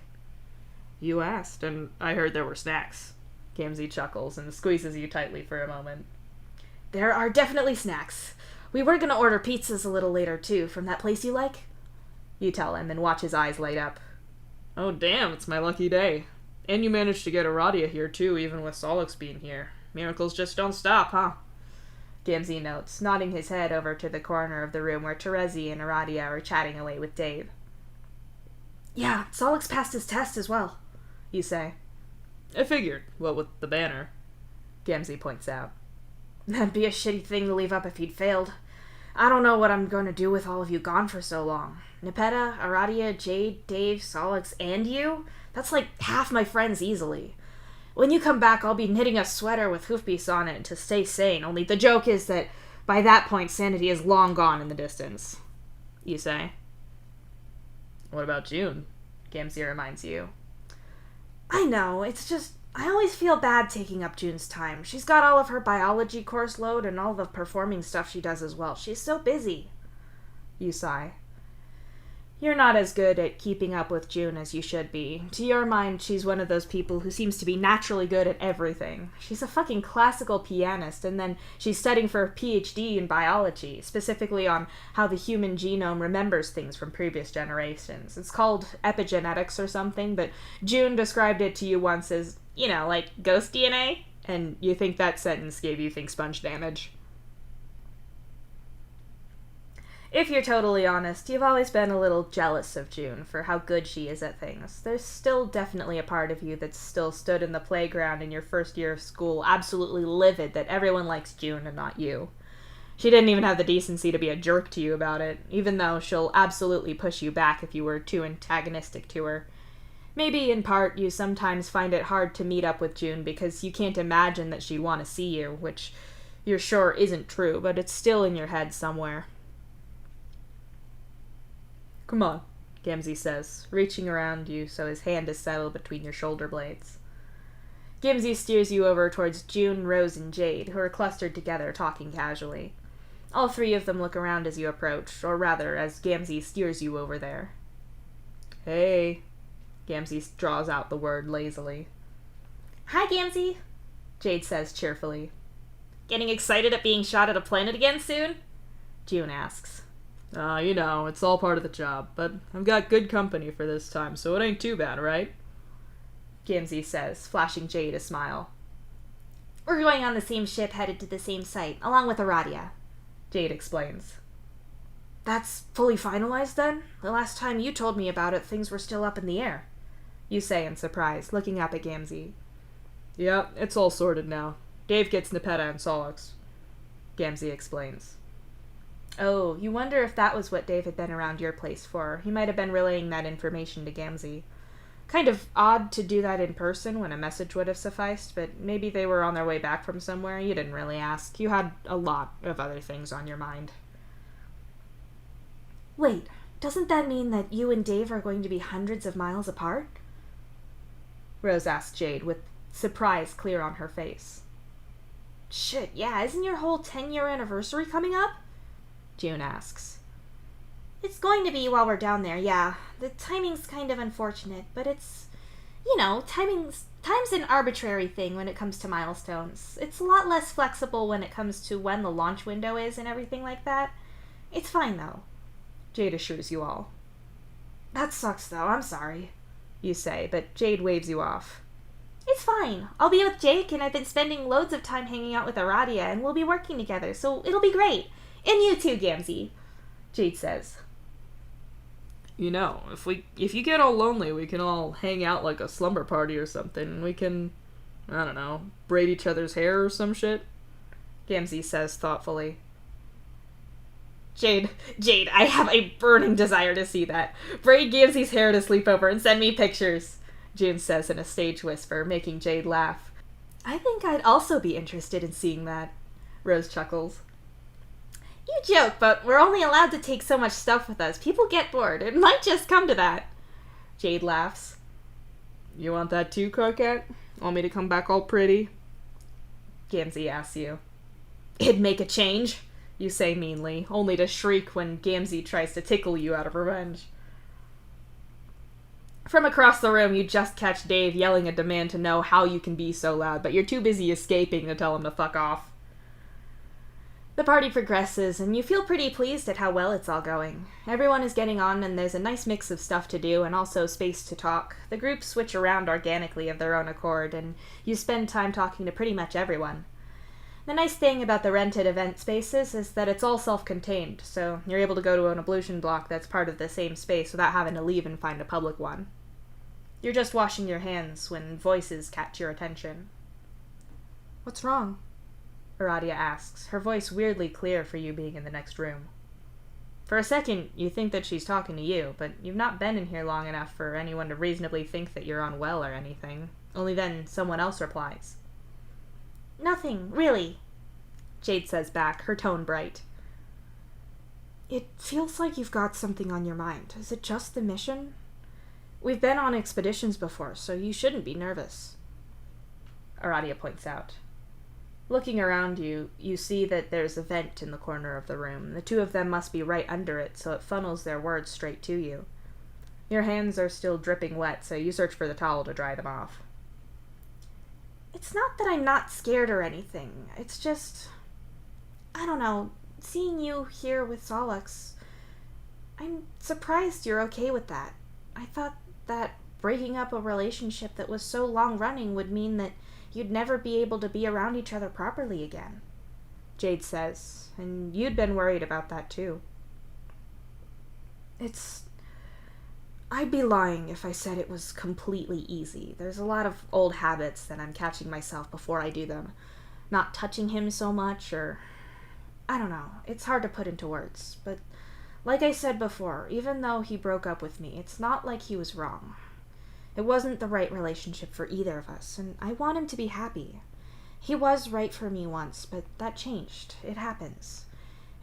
You asked, and I heard there were snacks. Gamzee chuckles and squeezes you tightly for a moment. There are definitely snacks. We were going to order pizzas a little later, too, from that place you like. You tell him and watch his eyes light up. Oh, damn, it's my lucky day. And you managed to get Aradia here, too, even with Solix being here. Miracles just don't stop, huh? Gamzee notes, nodding his head over to the corner of the room where Terezi and Aradia are chatting away with Dave. Yeah, Solix passed his test as well, you say. I figured. What with the banner? Gamzee points out. That'd be a shitty thing to leave up if he'd failed. I don't know what I'm going to do with all of you gone for so long. Nepeta, Aradia, Jade, Dave, Solix, and you? That's like half my friends easily. When you come back, I'll be knitting a sweater with hoofbeats on it to stay sane, only the joke is that by that point, sanity is long gone in the distance. You say. What about June? Gamzee reminds you. I know, it's just, I always feel bad taking up June's time. She's got all of her biology course load and all the performing stuff she does as well. She's so busy. You sigh. You're not as good at keeping up with June as you should be. To your mind, she's one of those people who seems to be naturally good at everything. She's a fucking classical pianist, and then she's studying for a PhD in biology, specifically on how the human genome remembers things from previous generations. It's called epigenetics or something, but June described it to you once as, like ghost DNA, and you think that sentence gave you think sponge damage. If you're totally honest, you've always been a little jealous of June for how good she is at things. There's still definitely a part of you that's still stood in the playground in your first year of school, absolutely livid that everyone likes June and not you. She didn't even have the decency to be a jerk to you about it, even though she'll absolutely push you back if you were too antagonistic to her. Maybe, in part, you sometimes find it hard to meet up with June because you can't imagine that she'd want to see you, which you're sure isn't true, but it's still in your head somewhere. Come on, Gamzee says, reaching around you so his hand is settled between your shoulder blades. Gamzee steers you over towards June, Rose, and Jade, who are clustered together, talking casually. All three of them look around as you approach, or rather, as Gamzee steers you over there. Hey, Gamzee draws out the word lazily. Hi, Gamzee, Jade says cheerfully. Getting excited at being shot at a planet again soon? June asks. It's all part of the job, but I've got good company for this time, so it ain't too bad, right? Gamzee says, flashing Jade a smile. We're going on the same ship headed to the same site, along with Aradia, Jade explains. That's fully finalized, then? The last time you told me about it, things were still up in the air, you say in surprise, looking up at Gamzee. Yeah, it's all sorted now. Dave gets Nepeta and Solix, Gamzee explains. Oh, you wonder if that was what Dave had been around your place for. He might have been relaying that information to Gamzee. Kind of odd to do that in person when a message would have sufficed, but maybe they were on their way back from somewhere. You didn't really ask. You had a lot of other things on your mind. Wait, doesn't that mean that you and Dave are going to be hundreds of miles apart? Rose asked Jade, with surprise clear on her face. Shit, yeah, isn't your whole 10-year anniversary coming up? June asks. It's going to be while we're down there, yeah. The timing's kind of unfortunate, but it's, time's an arbitrary thing when it comes to milestones. It's a lot less flexible when it comes to when the launch window is and everything like that. It's fine, though, Jade assures you all. That sucks, though. I'm sorry, you say, but Jade waves you off. It's fine. I'll be with Jake, and I've been spending loads of time hanging out with Aradia, and we'll be working together, so it'll be great. And you too, Gamzee, Jade says. If you get all lonely, we can all hang out like a slumber party or something. We can, braid each other's hair or some shit, Gamzee says thoughtfully. Jade, I have a burning desire to see that. Braid Gamzee's hair to sleep over and send me pictures, June says in a stage whisper, making Jade laugh. I think I'd also be interested in seeing that, Rose chuckles. You joke, but we're only allowed to take so much stuff with us. People get bored. It might just come to that. Jade laughs. You want that too, Croquette? Want me to come back all pretty? Gamzee asks you. It'd make a change, you say meanly, only to shriek when Gamzee tries to tickle you out of revenge. From across the room, you just catch Dave yelling a demand to know how you can be so loud, but you're too busy escaping to tell him to fuck off. The party progresses, and you feel pretty pleased at how well it's all going. Everyone is getting on, and there's a nice mix of stuff to do and also space to talk. The groups switch around organically of their own accord, and you spend time talking to pretty much everyone. The nice thing about the rented event spaces is that it's all self-contained, so you're able to go to an ablution block that's part of the same space without having to leave and find a public one. You're just washing your hands when voices catch your attention. What's wrong? Aradia asks, her voice weirdly clear for you being in the next room. For a second, you think that she's talking to you, but you've not been in here long enough for anyone to reasonably think that you're unwell or anything. Only then someone else replies. Nothing, really, Jade says back, her tone bright. It feels like you've got something on your mind. Is it just the mission? We've been on expeditions before, so you shouldn't be nervous, Aradia points out. Looking around you, you see that there's a vent in the corner of the room. The two of them must be right under it, so it funnels their words straight to you. Your hands are still dripping wet, so you search for the towel to dry them off. It's not that I'm not scared or anything. It's just, I don't know, seeing you here with Solix, I'm surprised you're okay with that. I thought that breaking up a relationship that was so long running would mean that you'd never be able to be around each other properly again, Jade says, and you'd been worried about that too. I'd be lying if I said it was completely easy. There's a lot of old habits that I'm catching myself before I do them. Not touching him so much, or I don't know. It's hard to put into words, but like I said before, even though he broke up with me, it's not like he was wrong. It wasn't the right relationship for either of us, and I want him to be happy. He was right for me once, but that changed. It happens.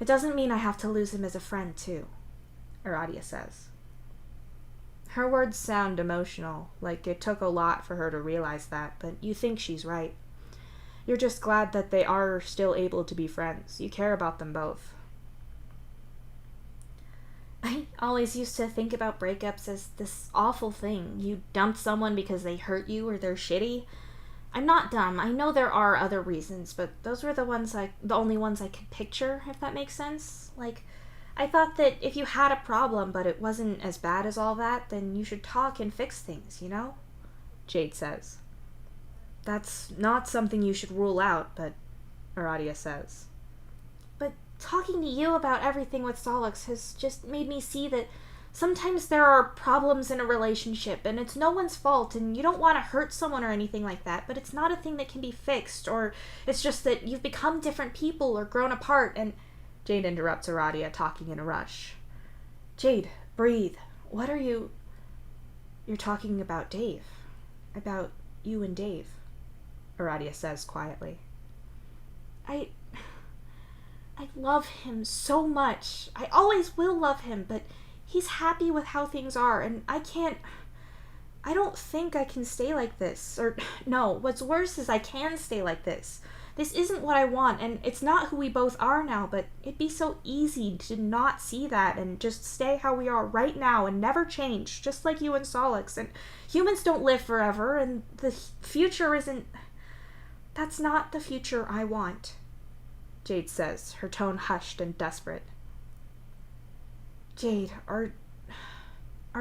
It doesn't mean I have to lose him as a friend, too, Aradia says. Her words sound emotional, like it took a lot for her to realize that, but you think she's right. You're just glad that they are still able to be friends. You care about them both. I always used to think about breakups as this awful thing. You dumped someone because they hurt you or they're shitty. I'm not dumb. I know there are other reasons, but those were the only ones I could picture, if that makes sense. Like, I thought that if you had a problem but it wasn't as bad as all that, then you should talk and fix things, you know? Jade says. That's not something you should rule out, but Aradia says. But talking to you about everything with Solix has just made me see that sometimes there are problems in a relationship and it's no one's fault and you don't want to hurt someone or anything like that, but it's not a thing that can be fixed, or it's just that you've become different people or grown apart. And Jade interrupts Aradia, talking in a rush. Jade, breathe. What are you... You're talking about Dave. About you and Dave, Aradia says quietly. I love him so much. I always will love him, but he's happy with how things are, and I don't think I can stay like this. Or, no, what's worse is I can stay like this. This isn't what I want, and it's not who we both are now, but it'd be so easy to not see that and just stay how we are right now and never change, just like you and Solix. And humans don't live forever, and the future isn't... That's not the future I want, Jade says, her tone hushed and desperate. Jade, are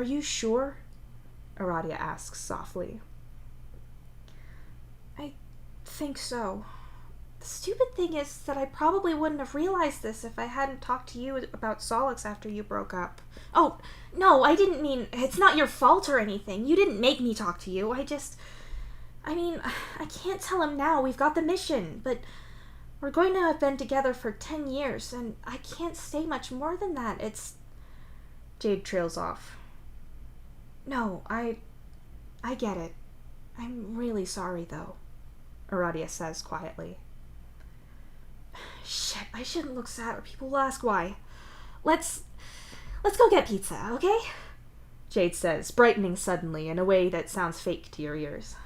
you sure? Aradia asks softly. I think so. The stupid thing is that I probably wouldn't have realized this if I hadn't talked to you about Solix after you broke up. Oh, no, I didn't mean... It's not your fault or anything. You didn't make me talk to you. I can't tell him now. We've got the mission, but we're going to have been together for 10 years, and I can't stay much more than that. Jade trails off. No, I get it. I'm really sorry, though, Aradia says quietly. Shit, I shouldn't look sad or people will ask why. Let's go get pizza, okay? Jade says, brightening suddenly in a way that sounds fake to your ears.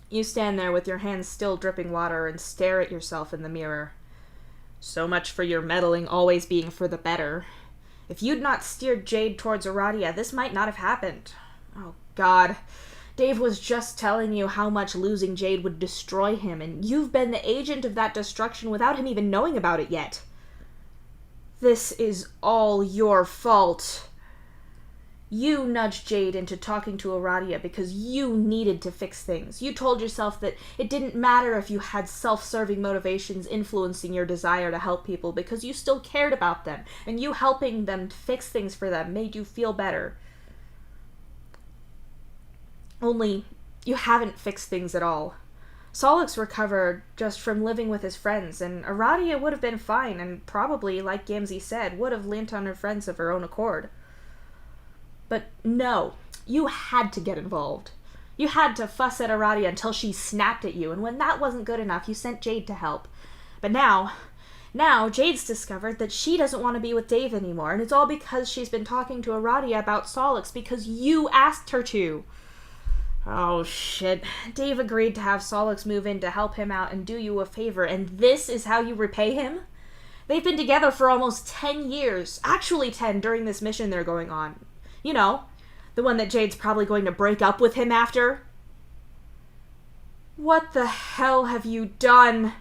You stand there with your hands still dripping water and stare at yourself in the mirror. So much for your meddling always being for the better. If you'd not steered Jade towards Aradia, this might not have happened. Oh, God. Dave was just telling you how much losing Jade would destroy him, and you've been the agent of that destruction without him even knowing about it yet. This is all your fault. You nudged Jade into talking to Aradia because you needed to fix things. You told yourself that it didn't matter if you had self-serving motivations influencing your desire to help people because you still cared about them, and you helping them fix things for them made you feel better. Only, you haven't fixed things at all. Solix recovered just from living with his friends, and Aradia would have been fine, and probably, like Gamzee said, would have leant on her friends of her own accord. But no, you had to get involved. You had to fuss at Aradia until she snapped at you, and when that wasn't good enough, you sent Jade to help. But now Jade's discovered that she doesn't want to be with Dave anymore, and it's all because she's been talking to Aradia about Solix because you asked her to. Oh, shit. Dave agreed to have Solix move in to help him out and do you a favor, and this is how you repay him? They've been together for almost 10 years. Actually 10 during this mission they're going on. You know, the one that Jade's probably going to break up with him after. What the hell have you done?